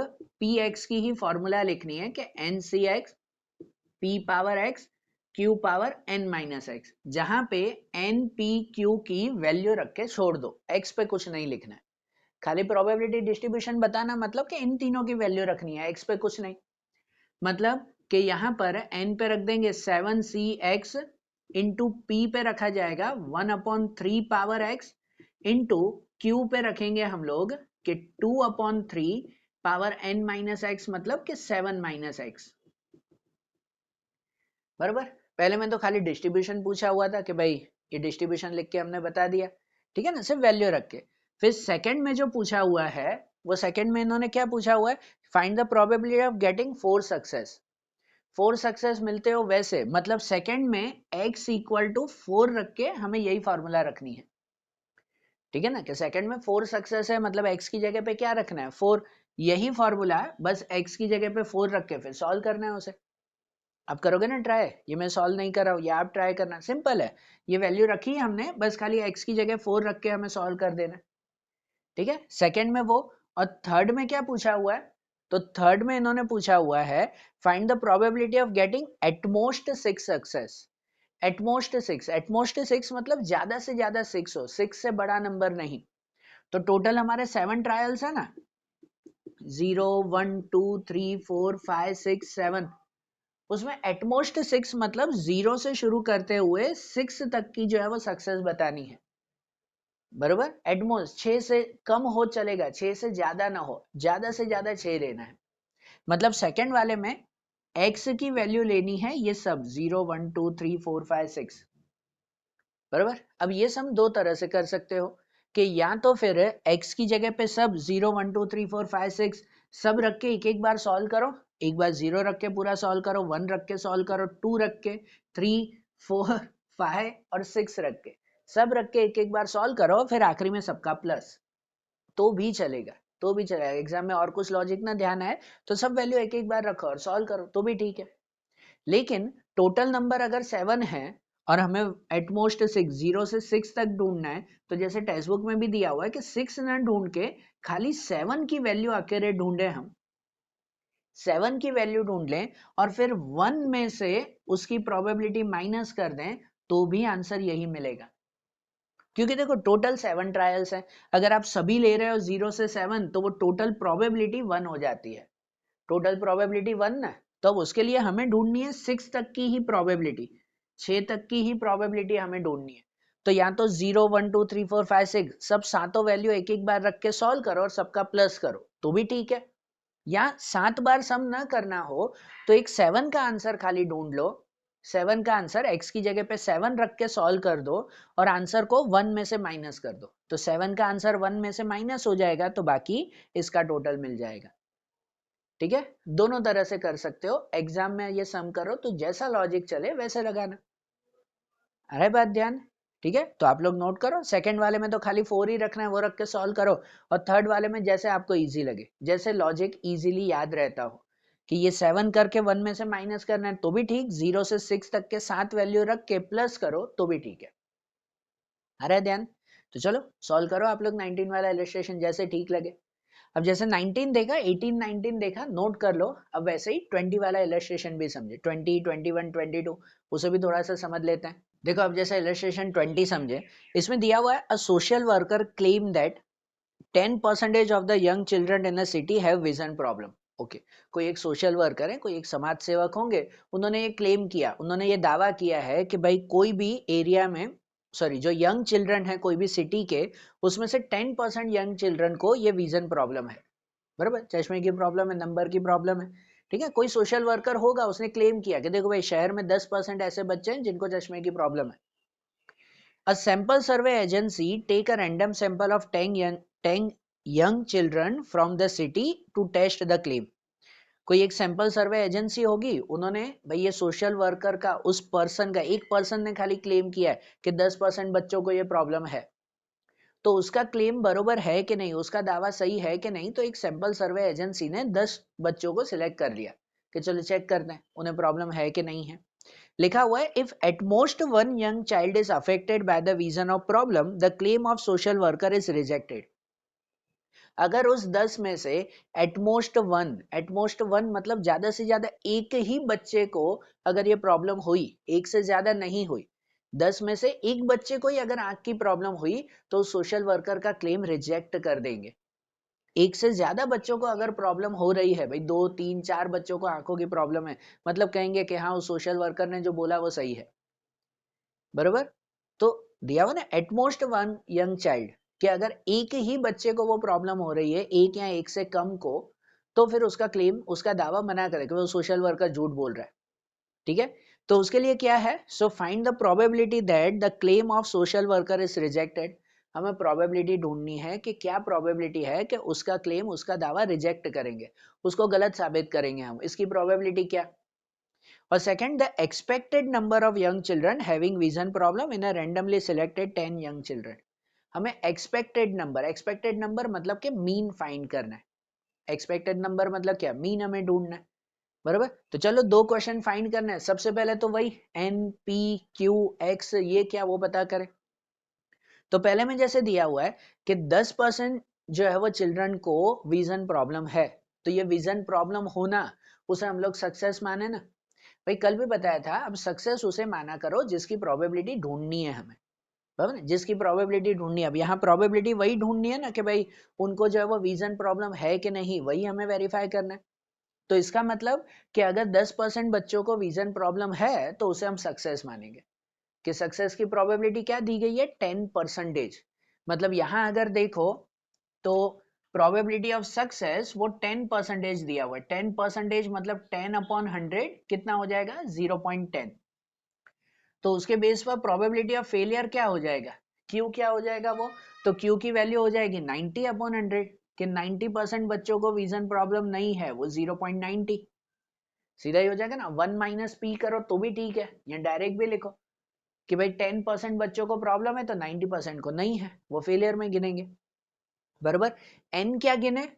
पी एक्स की ही फॉर्मूला लिखनी है कि n C x p power x q power n minus x, जहां पे एन पी क्यू की वैल्यू रख के छोड़ दो, एक्स पे कुछ नहीं लिखना है। खाली प्रोबेबिलिटी डिस्ट्रीब्यूशन बताना मतलब कि इन तीनों की वैल्यू रखनी है, एक्स पे कुछ नहीं। मतलब कि यहाँ पर एन पे रख देंगे 7c(x) इंटू पी पे रखा जाएगा 1/3 पावर एक्स इंटू क्यू पे रखेंगे हम लोग कि 2/3 पावर n माइनस एक्स, मतलब कि 7 माइनस एक्स, बराबर। पहले में तो खाली डिस्ट्रीब्यूशन पूछा हुआ था कि भाई ये डिस्ट्रीब्यूशन लिख के हमने बता दिया, ठीक है ना, सिर्फ वैल्यू रख के। फिर सेकंड में जो पूछा हुआ है वो सेकंड में इन्होंने क्या पूछा हुआ है, find the probability of getting 4 success, 4 success मिलते हो वैसे, मतलब सेकंड में x इक्वल टू 4 रख के हमें यही फॉर्मूला रखनी है, ठीक है ना, कि सेकंड में 4 सक्सेस है मतलब x की जगह पे क्या रखना है 4, यही फॉर्मूला बस x की जगह पे 4 रख के फिर सॉल्व करना है उसे। आप करोगे ना ट्राई, ये मैं सॉल्व नहीं कर रहा हूँ, ये आप ट्राई करना, सिंपल है। ये वैल्यू रखी है हमने, बस खाली x की जगह 4 रख के हमें सॉल्व कर देना, ठीक है। सेकंड में वो, और थर्ड में क्या पूछा हुआ है, तो थर्ड में इन्होंने पूछा हुआ है find the probability of getting at most 6 success, at most 6 मतलब ज्यादा से ज्यादा 6 हो, 6 से बड़ा नंबर नहीं। तो टोटल हमारे 7 ट्रायल्स है ना, 0 1 2 3 4 5 6 7, उसमें एटमोस्ट 6 मतलब 0 से शुरू करते हुए 6 तक की जो है वो सक्सेस बतानी है, बरोबर। एटमोस्ट 6 से कम हो चलेगा, 6 से ज्यादा ना हो, ज्यादा से ज्यादा 6 लेना है। मतलब सेकंड वाले में x की वैल्यू लेनी है ये सब 0 1 2 3 4 5 6, बराबर। अब ये सम दो तरह से कर सकते हो कि या तो फिर x की जगह पे सब 0 1 2 3 4 5 6 सब रख के एक एक बार सॉल्व करो, एक बार 0 रख के पूरा सॉल्व करो, 1 रख के सॉल्व करो, 2 रख के, 3, 4, 5 और 6 रख के, सब रख के एक एक बार सॉल्व करो, फिर आखिरी में सबका प्लस, तो भी चलेगा, तो भी चलेगा। एग्जाम में और कुछ लॉजिक ना ध्यान आए तो सब वैल्यू एक एक बार रखो और सॉल्व करो, तो भी ठीक है। लेकिन टोटल नंबर अगर 7 है और हमें एटमोस्ट 6, 0 से 6 तक ढूंढना है, तो जैसे टेक्स्ट बुक में भी दिया हुआ है कि 6 ना ढूंढ के खाली 7 की वैल्यू अकेले ढूंढे, हम 7 की वैल्यू ढूंढ लें और फिर 1 में से उसकी प्रोबेबिलिटी माइनस कर दें, तो भी आंसर यही मिलेगा। क्योंकि देखो टोटल 7 ट्रायल्स है, अगर आप सभी ले रहे हो 0 से 7, तो वो टोटल प्रोबेबिलिटी 1 हो जाती है, टोटल प्रोबेबिलिटी 1 ना। तो उसके लिए हमें ढूंढनी है 6 तक की ही प्रोबेबिलिटी, 6 तक की ही प्रोबेबिलिटी हमें ढूंढनी है। तो या तो 0, 1, 2, 3, 4, 5, 6 सब सातों वैल्यू एक एक बार रख के सॉल्व करो और सबका प्लस करो, तो भी ठीक है। या 7 बार सम ना करना हो तो एक 7 का आंसर खाली ढूंढ लो, 7 का आंसर x की जगह पे 7 रख के सॉल्व कर दो और आंसर को 1 में से माइनस कर दो, तो 7 का आंसर 1 में से माइनस हो जाएगा, तो बाकी इसका टोटल मिल जाएगा। ठीक है, दोनों तरह से कर सकते हो। एग्जाम में ये सम करो तो जैसा लॉजिक चले वैसे लगाना। अरे बात ध्यान, ठीक है, तो आप लोग नोट करो। सेकंड वाले में तो खाली 4 ही रखना है, वो रख के सॉल्व करो, और थर्ड वाले में जैसे आपको इजी लगे, जैसे लॉजिक इजीली याद रहता हो कि ये 7 करके 1 में से माइनस करना है, तो भी ठीक, 0 से 6 तक के 7 वैल्यू रख के प्लस करो, तो भी ठीक है। अरे ध्यान, तो चलो सॉल्व करो आप लोग 19 वाला इलस्ट्रेशन, जैसे ठीक लगे। अब जैसे 19 देखा, 18, 19 देखा, नोट कर लो। अब वैसे ही 20 वाला इलस्ट्रेशन भी समझे, 20, 21, 22, उसे भी थोड़ा सा समझ लेते हैं। देखो अब जैसे इलस्ट्रेशन 20 समझे, इसमें दिया हुआ है a social worker claim that 10% of the young children in the city have vision problem. Okay, कोई एक सोशल वर्कर है, कोई एक समाज सेवक होंगे, उन्होंने ये क्लेम किया, उन्होंने ये दावा किया है कि भाई कोई भी एरिया में, सॉरी जो यंग चिल्ड्रन है कोई भी सिटी के, उसमें से 10% यंग चिल्ड्रन को ये विजन प्रॉब्लम है, बराबर, चश्मे की प्रॉब्लम है, नंबर की प्रॉब्लम है। ठीक है, कोई सोशल वर्कर होगा, उसने क्लेम किया कि देखो भाई शहर में 10% ऐसे बच्चे हैं जिनको चश्मे की प्रॉब्लम है। A sample survey agency take a random sample of 10 young children from the city to test the claim. कोई एक सैंपल सर्वे एजेंसी होगी, उन्होंने भाई ये सोशल वर्कर का, उस पर्सन का, एक पर्सन ने खाली क्लेम किया है कि 10% बच्चों को ये प्रॉब्लम है, तो उसका क्लेम बरोबर है कि नहीं, उसका दावा सही है कि नहीं। तो एक सैंपल सर्वे एजेंसी ने 10 बच्चों को सिलेक्ट कर लिया कि चलो चेक करते हैं उन्हें प्रॉब्लम है कि नहीं है। लिखा हुआ है if at most one young child is affected by the vision of problem the claim of social worker is rejected. अगर उस 10 में से एटमोस्ट वन मतलब ज्यादा से ज्यादा एक ही बच्चे को अगर ये प्रॉब्लम हुई, एक से ज्यादा नहीं हुई, 10 में से एक बच्चे को ही अगर आंख की प्रॉब्लम हुई, तो सोशल वर्कर का क्लेम रिजेक्ट कर देंगे। एक से ज्यादा बच्चों को अगर प्रॉब्लम हो रही है, भाई 2, 3, 4 बच्चों को आंखों की प्रॉब्लम है, मतलब कहेंगे कि हाँ उस सोशल वर्कर ने जो बोला वो सही है, बरोबर। तो दिया हुआ ना एटमोस्ट वन यंग चाइल्ड, कि अगर एक ही बच्चे को वो प्रॉब्लम हो रही है, एक या एक से कम को, तो फिर उसका क्लेम, उसका दावा मना करे कि वो सोशल वर्कर झूठ बोल रहा है। ठीक है, तो उसके लिए क्या है, so find the probability that the claim of social worker is rejected. हमें प्रोबेबिलिटी ढूंढनी है कि क्या प्रोबेबिलिटी है कि उसका क्लेम, उसका दावा रिजेक्ट करेंगे, उसको गलत साबित करेंगे हम, इसकी प्रोबेबिलिटी क्या। और second, the expected number of young children having vision problem in a randomly selected 10 young children. हमें एक्सपेक्टेड नंबर मतलब कि मीन फाइंड करना है। एक्सपेक्टेड नंबर मतलब क्या, मीन हमें ढूंढना है, बराबर। तो चलो दो क्वेश्चन फाइंड करना है। सबसे पहले तो वही एन पी क्यू एक्स, ये क्या वो पता करें। तो पहले में जैसे दिया हुआ है कि 10% जो है वो चिल्ड्रन को विजन प्रॉब्लम है, तो ये विजन प्रॉब्लम होना, उसे हम लोग सक्सेस माने ना। भाई कल भी बताया था, अब सक्सेस उसे माना करो जिसकी प्रोबेबिलिटी ढूंढनी है हमें, बराबर ना? जिसकी प्रोबेबिलिटी ढूंढनी है। अब यहाँ प्रोबेबिलिटी वही ढूंढनी है ना कि भाई उनको जो है वो विजन प्रॉब्लम है कि नहीं, वही हमें वेरीफाई करना है। तो इसका मतलब कि अगर 10% बच्चों को विजन प्रॉब्लम है, तो उसे हम सक्सेस मानेंगे। कि सक्सेस की प्रोबेबिलिटी क्या दी गई है, 10%। मतलब यहां अगर देखो तो प्रोबेबिलिटी ऑफ सक्सेस वो 10% दिया हुआ है। 10% मतलब 10/100 कितना हो जाएगा, 0.10। तो उसके बेस पर प्रोबेबिलिटी ऑफ फेलियर क्या हो जाएगा, क्यू क्या हो जाएगा वो, तो क्यू की वैल्यू हो जाएगी 90/100, कि 90% बच्चों को विजन प्रॉब्लम नहीं है, वो 0.90। सीधा ही हो जाएगा ना, 1 माइनस पी करो तो भी ठीक है, या डायरेक्ट भी लिखो कि भाई 10% बच्चों को प्रॉब्लम है तो 90% को नहीं है, वो फेलियर में गिनेंगे। बराबर। एन क्या गिने,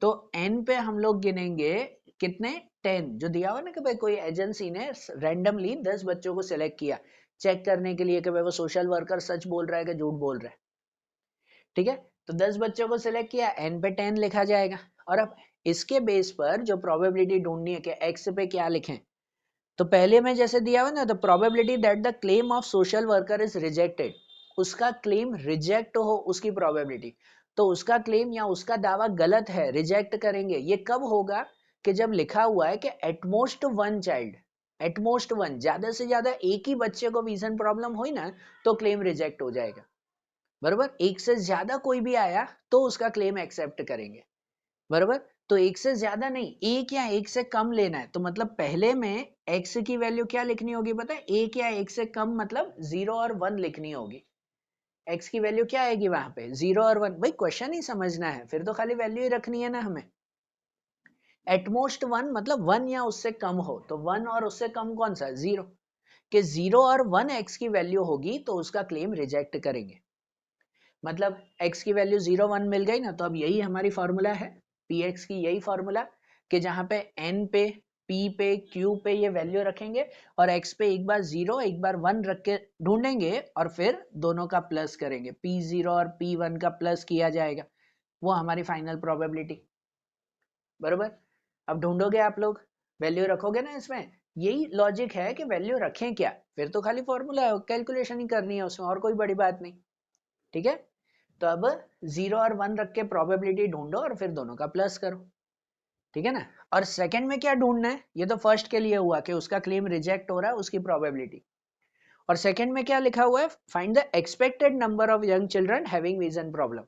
तो एन पे हम लोग गिनेंगे कितने, 10, जो दिया हुआ ना कि भाई कोई एजेंसी ने रैंडमली 10 बच्चों को सिलेक्ट किया चेक करने के लिए कि भाई वो सोशल वर्कर सच बोल रहा है कि झूठ बोल रहा है। ठीक है, तो 10 बच्चों को सिलेक्ट किया, एन पे 10 लिखा जाएगा। और अब इसके बेस पर जो प्रोबेबिलिटी ढूंढनी है कि एक्स पे क्या लिखें, तो पहले में जैसे दिया हुआ ना, the probability that the claim of social worker is rejected, उसका क्लेम रिजेक्ट हो उसकी प्रोबेबिलिटी, तो उसका क्लेम या उसका दावा गलत है, रिजेक्ट करेंगे। ये कब होगा, कि जब लिखा हुआ है कि at most one child, at most one, ज्यादा से ज्यादा एक ही बच्चे को विजन प्रॉब्लम हुई ना तो क्लेम रिजेक्ट हो जाएगा। बराबर, एक से ज्यादा कोई भी आया तो उसका क्लेम एक्सेप्ट करेंगे। बराबर, तो एक से ज्यादा नहीं, एक या एक से कम लेना है, तो मतलब पहले में x की वैल्यू क्या लिखनी होगी पता है, एक या एक से कम, मतलब 0 और 1 लिखनी होगी। x की वैल्यू क्या आएगी वहां पे, 0 और 1। भाई क्वेश्चन ही समझना है, फिर तो खाली वैल्यू ही रखनी है ना हमें। एटमोस्ट 1 मतलब 1 या उससे कम हो, तो 1 और उससे कम कौन सा, 0, कि 0 और 1 x की वैल्यू होगी तो उसका क्लेम रिजेक्ट करेंगे। मतलब x की वैल्यू 0 1 मिल गई ना, तो अब यही हमारी फॉर्मूला है px की, यही फॉर्मूला, कि जहां पे n पे, p पे, q पे ये वैल्यू रखेंगे और x पे एक बार 0 एक बार 1 रख के ढूंढेंगे और फिर दोनों का प्लस करेंगे, p0 और p1 का प्लस किया जाएगा, वो हमारी फाइनल प्रोबेबिलिटी। बरोबर, अब ढूंढोगे आप लोग, वैल्यू रखोगे ना इसमें, यही लॉजिक है कि वैल्यू रखें क्या, फिर तो खाली फॉर्मूला है, कैलकुलेशन ही करनी है उसमें, और कोई बड़ी बात नहीं। ठीक है, तो अब 0 और 1 रख के प्रोबेबिलिटी ढूंढो और फिर दोनों का प्लस करो। ठीक है ना, और सेकंड में क्या ढूंढना है, ये तो फर्स्ट के लिए हुआ कि उसका क्लेम रिजेक्ट हो रहा है उसकी प्रोबेबिलिटी, और सेकंड में क्या लिखा हुआ है, find the expected number of young children having vision problem.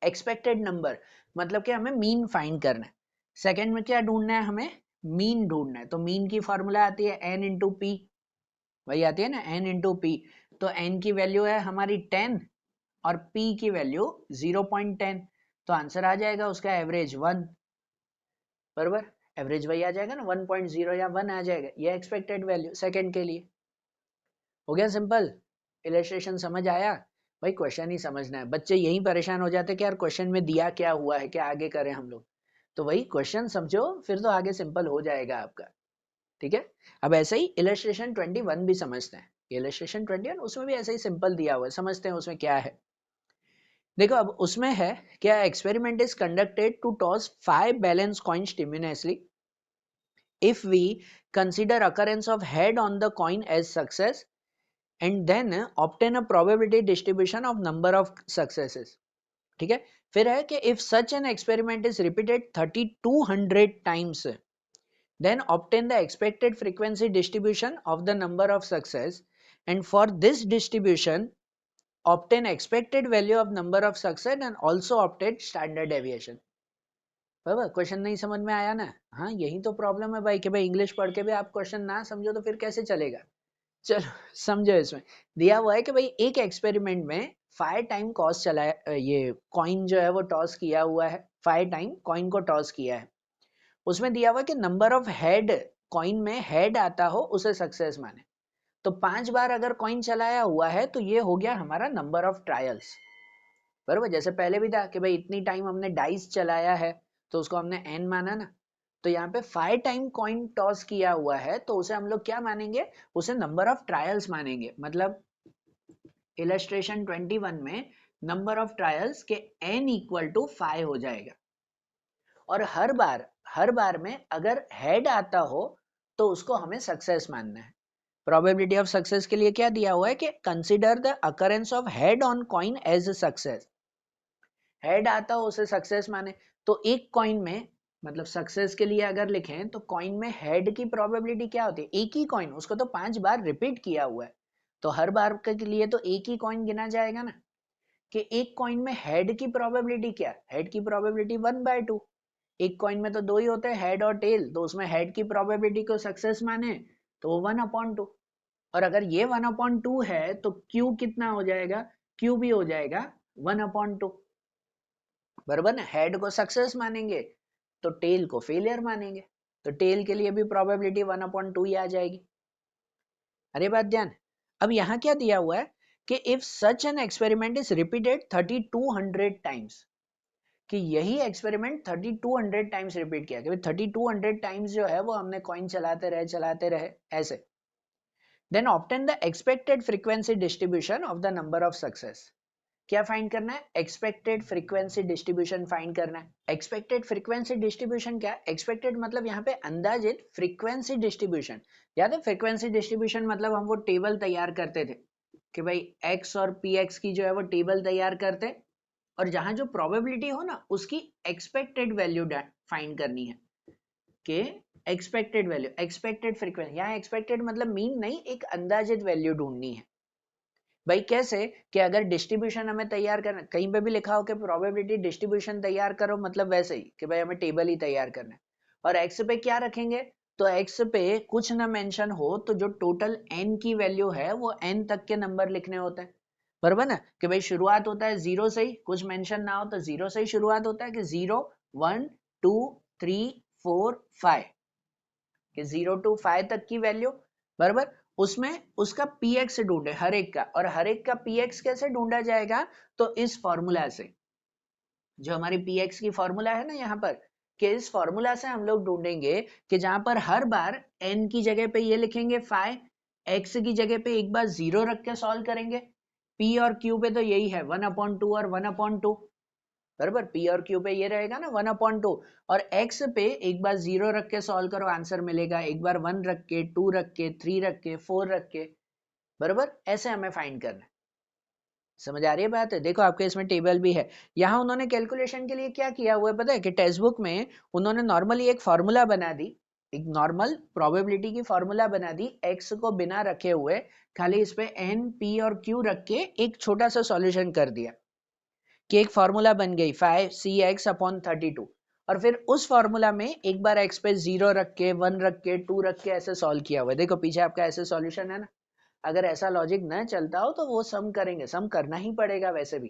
Expected number मतलब कि हमें मीन फाइंड करना है। सेकंड में क्या ढूंढना है, हमें मीन ढूंढना है, तो मीन की फॉर्मूला आती है n इंटू पी, वही आती है ना n इंटू पी। तो n की वैल्यू है हमारी 10 और p की वैल्यू 0.10, तो आंसर आ जाएगा उसका एवरेज 1। बराबर, एवरेज वही आ जाएगा ना, 1.0 या 1 आ जाएगा, ये एक्सपेक्टेड वैल्यू सेकंड के लिए। हो गया सिंपल, इलस्ट्रेशन समझ आया। भाई क्वेश्चन ही समझना है, बच्चे यही परेशान हो जाते कि यार क्वेश्चन में दिया क्या हुआ है, क्या आगे करें हम लोग, तो वही क्वेश्चन समझो फिर तो आगे सिंपल हो जाएगा आपका। ठीक है, अब ऐसे ही इलस्ट्रेशन 21 भी समझते हैं, इलस्ट्रेशन 21 उसमें भी ऐसे ही सिंपल दिया हुआ है, समझते हैं उसमें क्या है। देखो अब उसमें है क्या, experiment is conducted to toss 5 balance coin simultaneously if we consider occurrence of head on the coin as success and then obtain a probability distribution of number of successes। ठीक है, फिर है कि if such an experiment is repeated 3200 times then obtain the expected frequency distribution of the number of success and for this distribution obtain expected value of number of success and also obtain standard deviation। बराबर, question नहीं समझ में आया ना, हाँ यही तो problem है भाई, कि भाई इंग्लिश पढ़ के भी आप क्वेश्चन ना समझो तो फिर कैसे चलेगा। चलो समझो, इसमें दिया हुआ है कि भाई एक एक्सपेरिमेंट में 5 टाइम कॉस चलाया, ये कॉइन जो है वो टॉस किया हुआ है, 5 टाइम कॉइन को टॉस किया है, उसमें दिया हुआ है कि नंबर ऑफ हेड, कॉइन में हेड आता हो उसे सक्सेस माने, तो 5 बार अगर कॉइन चलाया हुआ है तो ये हो गया हमारा नंबर ऑफ ट्रायल्स। बरोबर, जैसे पहले भी था कि भाई इतनी टाइम हमने डाइस चलाया है तो उसको हमने एन माना ना, तो यहाँ पे 5 टाइम कॉइन टॉस किया हुआ है तो उसे हम लोग क्या मानेंगे, उसे नंबर ऑफ ट्रायल्स मानेंगे। मतलब इलस्ट्रेशन 21 में नंबर ऑफ ट्रायल्स के n इक्वल टू 5 हो जाएगा, और हर बार में अगर हेड आता हो तो उसको हमें सक्सेस मानना है। प्रोबेबिलिटी ऑफ सक्सेस के लिए क्या दिया हुआ है कि consider the occurrence of head on coin as success, head आता हो उसे सक्सेस माने, तो एक कॉइन में, मतलब सक्सेस के लिए अगर लिखें तो कॉइन में हेड की प्रोबेबिलिटी क्या होती है, एक ही कॉइन, उसको तो 5 बार रिपीट किया हुआ है, तो हर बार के लिए तो एक ही कॉइन गिना जाएगा ना, कि एक कॉइन में हेड की प्रोबेबिलिटी क्या, हेड की प्रोबेबिलिटी 1/2, एक कॉइन में तो दो ही होते हैं हेड और टेल, तो उसमें हेड की प्रोबेबिलिटी को सक्सेस माने तो वो 1/2, और अगर ये 1/2 है तो क्यू कितना हो जाएगा, क्यू भी हो जाएगा 1/2। बराबर ना, हेड को सक्सेस मानेंगे तो टेल को फेलियर मानेंगे, तो टेल के लिए भी प्रोबेबिलिटी 1/2 ही आ जाएगी। अरे बात ध्यान, अब यहाँ क्या दिया हुआ है कि if such an experiment is repeated 3200 times, कि यही एक्सपेरिमेंट 3200 टाइम्स रिपीट किया, कि 3200 टाइम्स जो है वो हमने कॉइन चलाते रहे ऐसे, then obtain the expected frequency distribution of the number of success. क्या फाइंड करना है? एक्सपेक्टेड फ्रीक्वेंसी डिस्ट्रीब्यूशन फाइंड करना है। एक्सपेक्टेड फ्रीक्वेंसी डिस्ट्रीब्यूशन क्या? एक्सपेक्टेड मतलब यहाँ पे अंदाजित, फ्रीक्वेंसी डिस्ट्रीब्यूशन याद है? फ्रीक्वेंसी डिस्ट्रीब्यूशन मतलब हम वो टेबल तैयार करते थे कि भाई x और px की जो है वो टेबल तैयार करते, और जहां जो प्रोबेबिलिटी हो ना उसकी एक्सपेक्टेड वैल्यू फाइंड करनी है, कि एक्सपेक्टेड वैल्यू, एक्सपेक्टेड फ्रीक्वेंसी, यहाँ एक्सपेक्टेड मतलब मीन नहीं, एक अंदाजित वैल्यू ढूंढनी है। भाई कैसे? कि अगर डिस्ट्रीब्यूशन हमें तैयार करना, कहीं पे भी लिखा हो कि प्रोबेबिलिटी डिस्ट्रीब्यूशन तैयार करो, मतलब वैसे ही कि भाई हमें टेबल ही तैयार करना है, और x पे क्या रखेंगे? तो x पे कुछ ना मेंशन हो तो जो टोटल n की वैल्यू है वो n तक के नंबर लिखने होते हैं, बराबर ना? कि भाई शुरुआत होता है 0 से ही, कुछ मेंशन ना हो तो 0 से ही शुरुआत होता है, कि 0 1 2 3 4 5, कि 0 to 5 तक की वैल्यू, बराबर? उसमें उसका px ढूंढे हर एक का, और हर एक का px कैसे ढूंढा जाएगा? तो इस फॉर्मूला से, जो हमारी px की फॉर्मूला है ना यहाँ पर, कि इस फॉर्मूला से हम लोग ढूंढेंगे कि जहां पर हर बार n की जगह पे ये लिखेंगे 5, x की जगह पे एक बार 0 रख के सॉल्व करेंगे, p और q पे तो यही है 1/2 और 1/2, बराबर? P और Q पे ये रहेगा ना 1/2, और X पे एक बार 0 रख के सॉल्व करो आंसर मिलेगा, एक बार 1 रख के, 2 रख के, 3 रख के, 4 रख के, बराबर? ऐसे हमें फाइंड करना है। समझ आ रही है बात? है देखो आपके इसमें टेबल भी है। यहाँ उन्होंने कैलकुलेशन के लिए क्या किया हुआ है पता है? कि टेक्स्ट बुक में उन्होंने नॉर्मली एक फॉर्मूला बना दी, एक नॉर्मल प्रोबेबिलिटी की फॉर्मूला बना दी, एक्स को बिना रखे हुए, खाली इस पे एन, पी और क्यू रख के एक छोटा सा सॉल्यूशन कर दिया, कि एक फॉर्मूला बन गई 5cx/32, और फिर उस फॉर्मूला में एक बार x पे 0 रख के, 1 रख के, 2 रख के ऐसे सॉल्व किया हुआ है। देखो पीछे आपका ऐसे सॉल्यूशन है ना। अगर ऐसा लॉजिक न चलता हो तो वो सम करेंगे, सम करना ही पड़ेगा वैसे भी,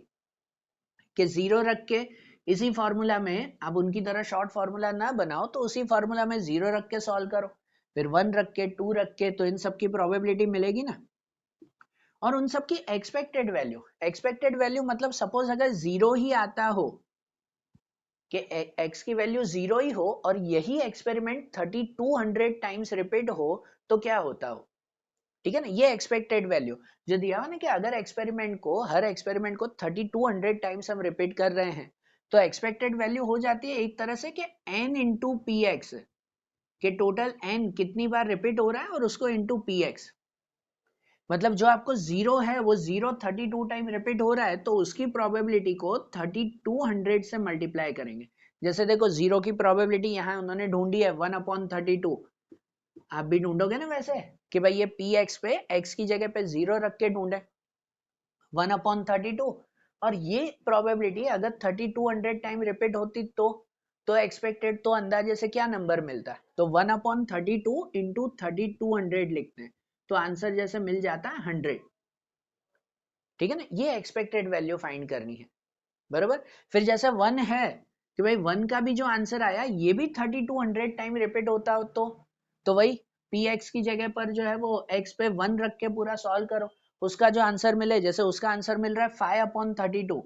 कि 0 रख के इसी फॉर्मूला में, अब उनकी तरह शॉर्ट फॉर्मूला ना बनाओ, तो उसी फॉर्मूला में 0 रख के सॉल्व करो, फिर 1 रख के, 2 रख के, तो इन सब की प्रोबेबिलिटी मिलेगी ना, और उन सब की एक्सपेक्टेड वैल्यू। एक्सपेक्टेड वैल्यू मतलब सपोज अगर 0 ही आता हो, कि x की वैल्यू 0 ही हो और यही एक्सपेरिमेंट 3200 टाइम्स रिपीट हो, तो क्या होता हो? ठीक है ना, ये एक्सपेक्टेड वैल्यू जो दिया हुआ ना, कि अगर एक्सपेरिमेंट को, हर एक्सपेरिमेंट को 3200 टाइम्स हम रिपीट कर रहे हैं, तो एक्सपेक्टेड वैल्यू हो जाती है एक तरह से कि n इंटू पी एक्स, के टोटल n कितनी बार रिपीट हो रहा है और उसको इंटू पी एक्स, मतलब जो आपको 0 है वो 0 32 टाइम रिपीट हो रहा है, तो उसकी प्रोबेबिलिटी को 3200 से मल्टीप्लाई करेंगे। जैसे देखो 0 की प्रोबेबिलिटी यहाँ उन्होंने ढूंढी है 1/32, आप भी ढूंढोगे ना वैसे, कि भाई ये पी एक्स पे x की जगह पे 0 रख के ढूंढे 1/32, और ये प्रोबेबिलिटी अगर 3200 टाइम रिपीट होती तो एक्सपेक्टेड, तो अंदाजे से क्या नंबर मिलता है? तो 1/32 इंटू 3200 लिखते हैं, तो आंसर जैसे मिल जाता है 100। ठीक है ना, ये एक्सपेक्टेड वैल्यू फाइंड करनी है, बराबर? फिर जैसा 1 है, कि भाई 1 का भी जो आंसर आया ये भी 3200 टाइम रिपीट होता हो, तो वही px की जगह पर जो है वो x पे 1 रख के पूरा सॉल्व करो, उसका जो आंसर मिले, जैसे उसका आंसर मिल रहा है 5/32,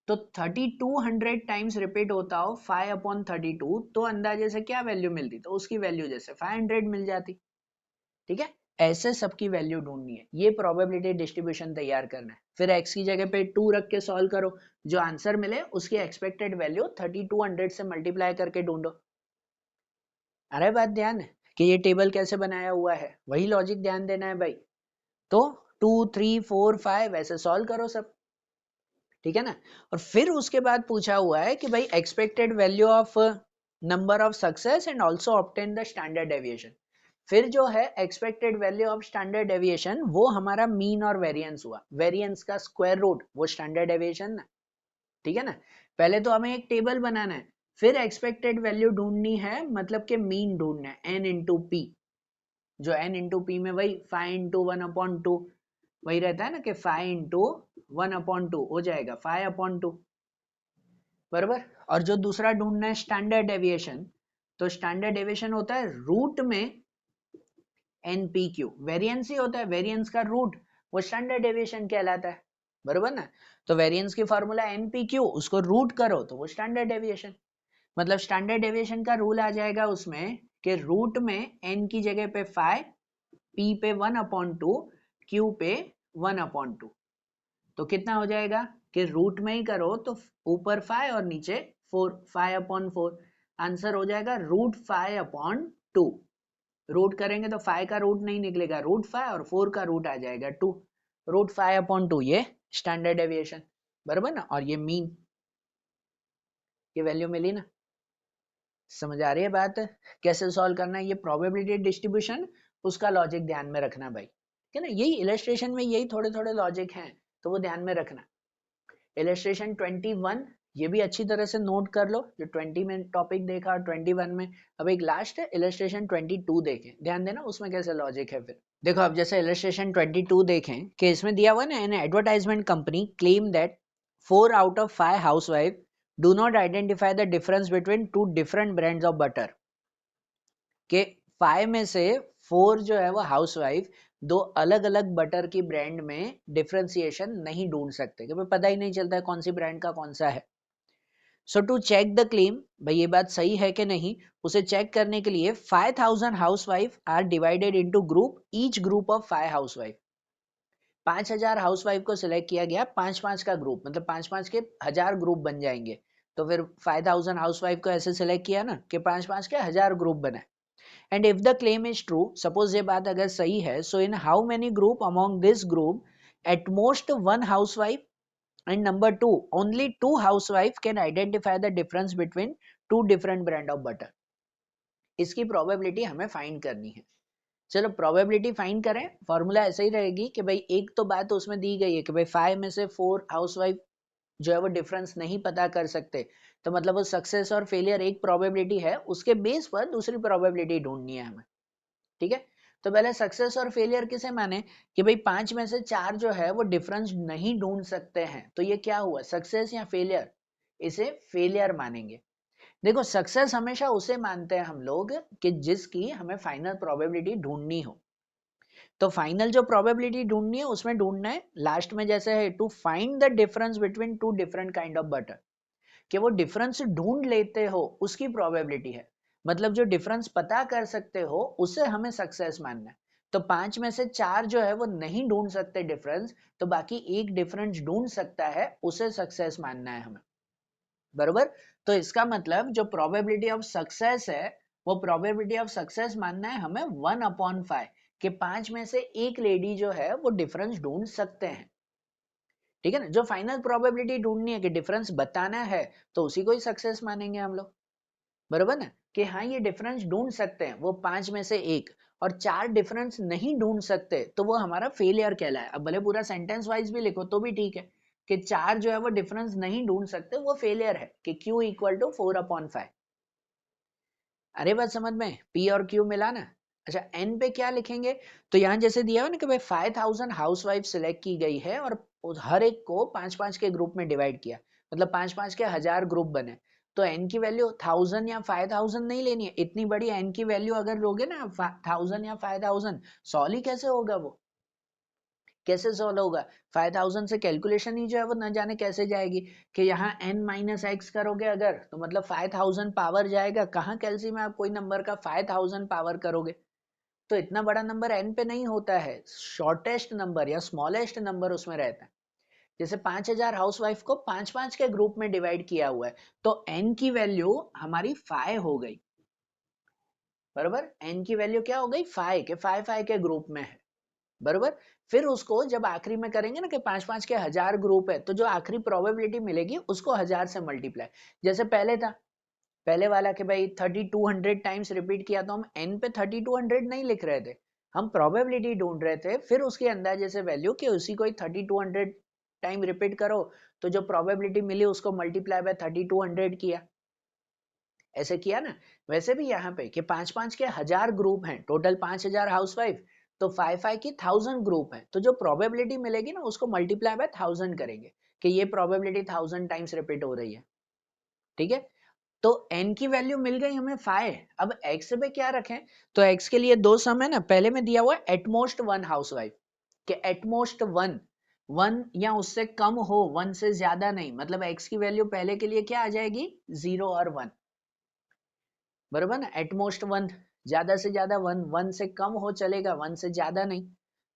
तो 3200 टाइम्स रिपीट होता हो 5/32, तो अंदाजे से क्या वैल्यू मिलती? तो उसकी वैल्यू जैसे 500 मिल जाती। ठीक है, ऐसे सबकी वैल्यू ढूंढनी है, ये प्रोबेबिलिटी डिस्ट्रीब्यूशन तैयार करना है। फिर x की जगह पे 2 रख के सॉल्व करो, जो आंसर मिले उसकी एक्सपेक्टेड वैल्यू 3200 से मल्टीप्लाई करके ढूंढो। अरे बात ध्यान है कि ये टेबल कैसे बनाया हुआ है, वही लॉजिक ध्यान देना है भाई। तो 2 3 4 5 ऐसे सॉल्व करो सब, ठीक है ना। और फिर उसके बाद पूछा हुआ है कि भाई expected value of number of success and also obtain the standard deviation. फिर जो है expected value of standard deviation, वो हमारा मीन और वेरिएंस हुआ, वेरिएंस का स्क्वायर रूट वो स्टैंडर्ड डेविएशन ना, ठीक है ना। पहले तो हमें एक टेबल बनाना है, फिर एक्सपेक्टेड वैल्यू ढूंढनी है, मतलब कि मीन ढूंढना है n इंटू पी, जो n इंटू पी में वही 5 इंटू 1/2 वही रहता है ना, कि 5 इंटू 1/2 हो जाएगा 5/2, बराबर। और जो दूसरा ढूंढना है स्टैंडर्ड डेविएशन, तो स्टैंडर्ड डेविएशन होता है रूट में NPQ, वेरिएंस ही होता है, वेरिएंस का रूट, वो स्टैंडर्ड डेविएशन कहलाता है, बरोबर ना। तो वेरिएंस की फॉर्मूला NPQ, उसको रूट करो तो वो स्टैंडर्ड डेविएशन, मतलब स्टैंडर्ड डेविएशन का रूल आ जाएगा उसमें कि रूट में n की जगह पे 5, p पे 1/2, q पे 1/2, तो कितना हो जाएगा कि रूट में ही करो तो ऊपर 5 और नीचे 4, 5/4, आंसर हो जाएगा रूट 5/2। रूट करेंगे तो 5 का रूट नहीं निकलेगा, रूट 5 और 4 का रूट आ जाएगा 2, रूट 5/2, ये स्टैंडर्ड डेविएशन, बराबर ना। और ये मीन, ये वैल्यू मिली ना। समझ आ रही है बात, कैसे सॉल्व करना है ये प्रोबेबिलिटी डिस्ट्रीब्यूशन, उसका लॉजिक ध्यान में रखना भाई, ठीक है ना। यही इलस्ट्रेशन में यही थोड़े थोड़े लॉजिक हैं, तो वो ध्यान में रखना। इलस्ट्रेशन 21 ये भी अच्छी तरह से नोट कर लो, जो 20 में टॉपिक देखा और 21 में, अब एक लास्ट है इलस्ट्रेशन 22 देखें, ध्यान देना उसमें कैसे लॉजिक है। फिर देखो अब जैसे इलस्ट्रेशन 22 देखें कि इसमें दिया हुआ ना, an advertisement company claim that 4 out of 5 housewife do not identify the difference between two different brands of butter, के 5 में से 4 जो है वो हाउसवाइफ दो अलग अलग बटर की ब्रांड में डिफरेंशिएशन नहीं ढूंढ सकते, कि पता ही नहीं चलता है कौन सी ब्रांड का कौन सा है। सो टू चेक द क्लेम, भाई ये बात सही है कि नहीं, उसे चेक करने के लिए 5000 housewife are divided into group, each group of 5 housewife. 5000 housewife को सिलेक्ट किया गया, 5-5 का ग्रुप, मतलब 5-5 के 1000 ग्रुप बन जाएंगे। तो फिर 5000 हाउसवाइफ को ऐसे सिलेक्ट किया ना कि 5-5 के 1000 ग्रुप बने। And if the claim is true, suppose ये बात अगर सही है, so in how many group among this group at most 1 housewife, and number 2 only 2 housewife can identify the difference between 2 different brand of butter. इसकी probability हमें find करनी है। चलो प्रोबेबिलिटी फाइंड करें, फॉर्मूला ऐसे ही रहेगी कि भाई एक तो बात तो उसमें दी गई है कि भाई 5 में से 4 हाउसवाइफ जो है वो डिफरेंस नहीं पता कर सकते, तो मतलब वो सक्सेस और फेलियर एक प्रोबेबिलिटी है, उसके बेस पर दूसरी प्रोबेबिलिटी ढूंढनी है हमें, ठीक है। तो पहले सक्सेस और फेलियर किसे माने कि भाई 5 में से 4 जो है वो डिफरेंस नहीं ढूंढ सकते हैं, तो ये क्या हुआ, सक्सेस या फेलियर, इसे फेलियर मानेंगे। देखो सक्सेस हमेशा उसे मानते हैं हम लोग कि जिसकी हमें फाइनल प्रोबेबिलिटी ढूंढनी हो। तो फाइनल जो प्रोबेबिलिटी ढूंढनी है उसमें ढूंढना है लास्ट में जैसे है, to find the difference between two different kind of butter, कि वो डिफरेंस ढूंढ लेते हो उसकी प्रोबेबिलिटी है, मतलब जो डिफरेंस पता कर सकते हो उसे हमें सक्सेस मानना है। तो 5 में से 4 जो है वो नहीं ढूंढ सकते डिफरेंस, तो बाकी एक डिफरेंस ढूंढ सकता है, उसे सक्सेस मानना है हमें, बरोबर। तो इसका मतलब जो प्रोबेबिलिटी ऑफ सक्सेस है, वो प्रोबेबिलिटी ऑफ सक्सेस मानना है हमें 1/5, कि 5 में से एक लेडी जो है वो डिफरेंस ढूंढ सकते हैं, ठीक है ना। जो फाइनल प्रोबेबिलिटी ढूंढनी है कि डिफरेंस बताना है, तो उसी को ही सक्सेस मानेंगे हम लोग, बरोबर ना। कि हाँ ये डिफरेंस ढूंढ सकते हैं वो 5 में से एक, और 4 डिफरेंस नहीं ढूंढ सकते तो वो हमारा फेलियर कहलाए। अब भले पूरा सेंटेंस वाइज भी लिखो तो भी ठीक है, कि 4 जो है वो डिफरेंस नहीं ढूंढ सकते, वो फेलियर है, कि Q = 4/5। अरे बात समझ में, P और Q मिला ना। अच्छा N पे क्या लिखेंगे, तो यहाँ जैसे दिया हुआ ना कि भाई 5000 हाउसवाइफ सिलेक्ट की गई है और हर एक को 5-5 के ग्रुप में डिवाइड किया, मतलब 5-5 के 1000 ग्रुप बने। तो N की वैल्यू 1000 या 5000 नहीं लेनी है, इतनी बड़ी N की वैल्यू अगर लोगे ना 1000 या 5000, सॉल्व ही कैसे होगा वो, कैसे सॉल्व होगा। 5000 से कैलकुलेशन ही जो है वो न जाने कैसे जाएगी, कि यहाँ n-x करोगे अगर तो मतलब 5000 पावर जाएगा, कहाँ कैलसी में आप कोई नंबर का 5000 पावर करोगे, तो इतना बड़ा नंबर n पे नहीं होता है, शॉर्टेस्ट नंबर या स्मॉलेस्ट नंबर उसमें रहता है। जैसे 5000 हाउसवाइफ को 5-5 के ग्रुप में डिवाइड किया हुआ है, तो n की वैल्यू हमारी 5 हो गई, बरोबर। n की वैल्यू क्या हो गई 5, के 5-5 के ग्रुप में है, बरोबर। फिर उसको जब आखिरी में करेंगे ना कि 5-5 के 1000 ग्रुप है, तो जो आखिरी प्रोबेबिलिटी मिलेगी उसको 1000 से मल्टीप्लाई, जैसे पहले था, पहले वाला कि भाई 3200 टाइम्स रिपीट किया, तो हम n पे 3200 नहीं लिख रहे थे, हम प्रोबेबिलिटी ढूंढ रहे थे, फिर उसके अंदाजे से वैल्यू कि उसी को ही 3200 टाइम रिपीट करो, तो जो प्रोबेबिलिटी मिली उसको मल्टीप्लाई बाय 3200 किया, ऐसे किया ना। वैसे भी यहाँ पे कि 5-5 के 1000 ग्रुप हैं, टोटल 5000 हाउसवाइफ, तो 5-5 की 1000 ग्रुप है, तो जो प्रोबेबिलिटी मिलेगी ना उसको मल्टीप्लाई बाय 1000 करेंगे, कि ये प्रोबेबिलिटी 1000 टाइम्स रिपीट हो रही है, ठीक है। तो n की वैल्यू मिल गई हमें 5। अब x पे क्या रखें, तो x के लिए दो सम है ना, पहले में दिया हुआ है एटमोस्ट वन हाउसवाइफ के एटमोस्ट वन या उससे कम हो, वन से ज्यादा नहीं, मतलब x की वैल्यू पहले के लिए क्या आ जाएगी 0 और 1, बरोबर ना। एटमोस्ट वन, ज्यादा से ज्यादा वन, वन से कम हो चलेगा, वन से ज्यादा नहीं।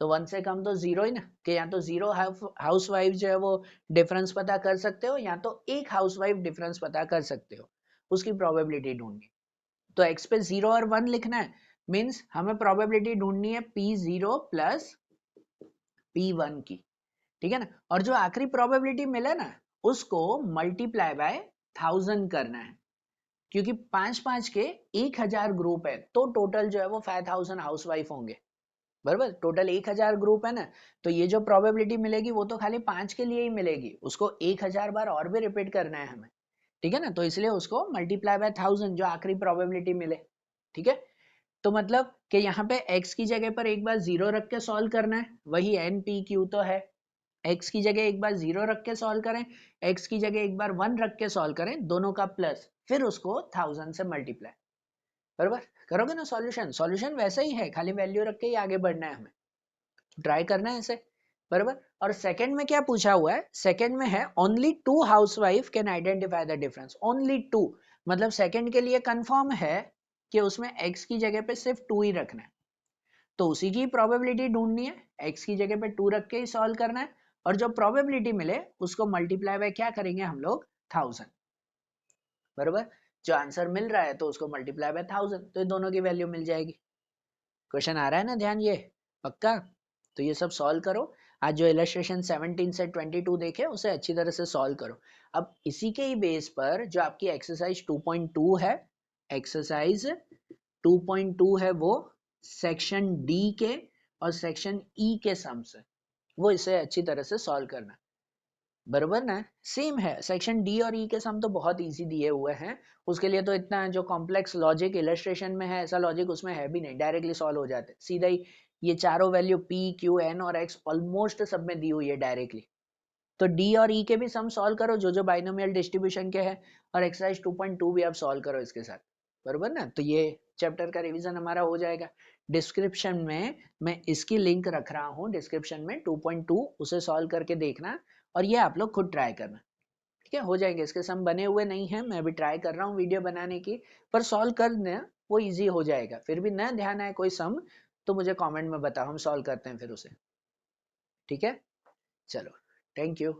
तो वन से कम तो जीरो ही ना, कि या तो जीरो हाउसवाइफ जो है वो डिफरेंस पता कर सकते हो, या तो एक हाउसवाइफ डिफरेंस पता कर सकते हो, उसकी प्रोबेबिलिटी ढूंढनी। तो x पे 0 और 1 लिखना है, मींस हमें प्रोबेबिलिटी ढूंढनी है p0 प्लस p1 की, ठीक है ना। और जो आखिरी प्रोबेबिलिटी मिले ना, उसको मल्टीप्लाई बाय 1000 करना है, क्योंकि 5-5 के 1000 ग्रुप है, तो टोटल जो है वो 5000 हाउसवाइफ होंगे, बराबर। टोटल 1000 ग्रुप है ना, तो ये जो प्रोबेबिलिटी मिलेगी वो तो खाली 5 के लिए ही मिलेगी, उसको 1000 बार और भी रिपीट करना है हमें, ठीक है ना। तो इसलिए उसको मल्टीप्लाई बाय 1000 जो आखिरी प्रोबेबिलिटी मिले, ठीक है। तो मतलब कि यहाँ पे x की जगह पर एक बार 0 रख के सॉल्व करना है, वही n p q तो है। x की जगह एक बार 0 रख के सॉल्व करें, x की जगह एक बार 1 रख के सॉल्व करें, दोनों का प्लस, फिर उसको 1000 से मल्टीप्लाई, बराबर। करोगे ना सॉल्यूशन, सॉल्यूशन वैसा ही है, खाली वैल्यू रख के ही आगे बढ़ना है हमें, ट्राई करना है ऐसे, बराबर। और सेकंड में क्या पूछा हुआ है, सेकंड में है only two housewife can identify the difference, only two, मतलब सेकंड के लिए कंफर्म है कि उसमें x की जगह पे सिर्फ 2 ही रखना है, तो उसी की प्रोबेबिलिटी ढूंढनी है, x की जगह पे 2 रख के ही सॉल्व करना है, और जो प्रोबेबिलिटी मिले उसको मल्टीप्लाई बाय क्या करेंगे हम लोग 1000, बराबर। जो आंसर मिल रहा है तो उसको मल्टीप्लाई बाय 1000, तो ये दोनों की वैल्यू मिल जाएगी। क्वेश्चन आ रहा है ना ध्यान, ये पक्का। तो ये सब सॉल्व करो, आज जो इलस्ट्रेशन 17 से 22 देखे उसे अच्छी तरह से सॉल्व करो। अब इसी के ही बेस पर जो आपकी एक्सरसाइज 2.2 है, एक्सरसाइज 2.2 है, वो सेक्शन डी के और सेक्शन ई के सम्स है, वो इसे अच्छी तरह से सॉल्व करना, बराबर ना। सेम है, सेक्शन डी और ई के सम तो बहुत इजी दिए हुए हैं, उसके लिए तो इतना जो कॉम्प्लेक्स लॉजिक इलस्ट्रेशन में है ऐसा लॉजिक उसमें है भी नहीं, डायरेक्टली सॉल्व हो जाते सीधा ही। ये चारों वैल्यू p q n और x ऑलमोस्ट सब में दी हुई है डायरेक्टली। तो डी और ई के भी सम सॉल्व करो जो जो बाइनोमियल डिस्ट्रीब्यूशन के हैं, और एक्सरसाइज 2.2 भी आप सॉल्व करो इसके साथ, बराबर ना। तो ये चैप्टर का रिवीजन हमारा हो जाएगा। डिस्क्रिप्शन में मैं इसकी लिंक रख रहा हूँ, डिस्क्रिप्शन में 2.2 उसे सॉल्व करके देखना, और ये आप लोग खुद ट्राई करना, ठीक है। हो जाएंगे, इसके सम बने हुए नहीं है, मैं भी ट्राई कर रहा हूँ वीडियो बनाने की, पर सॉल्व करना वो इजी हो जाएगा। फिर भी ना ध्यान आए कोई सम तो मुझे कमेंट में बताओ, हम सॉल्व करते हैं फिर उसे, ठीक है। चलो, थैंक यू।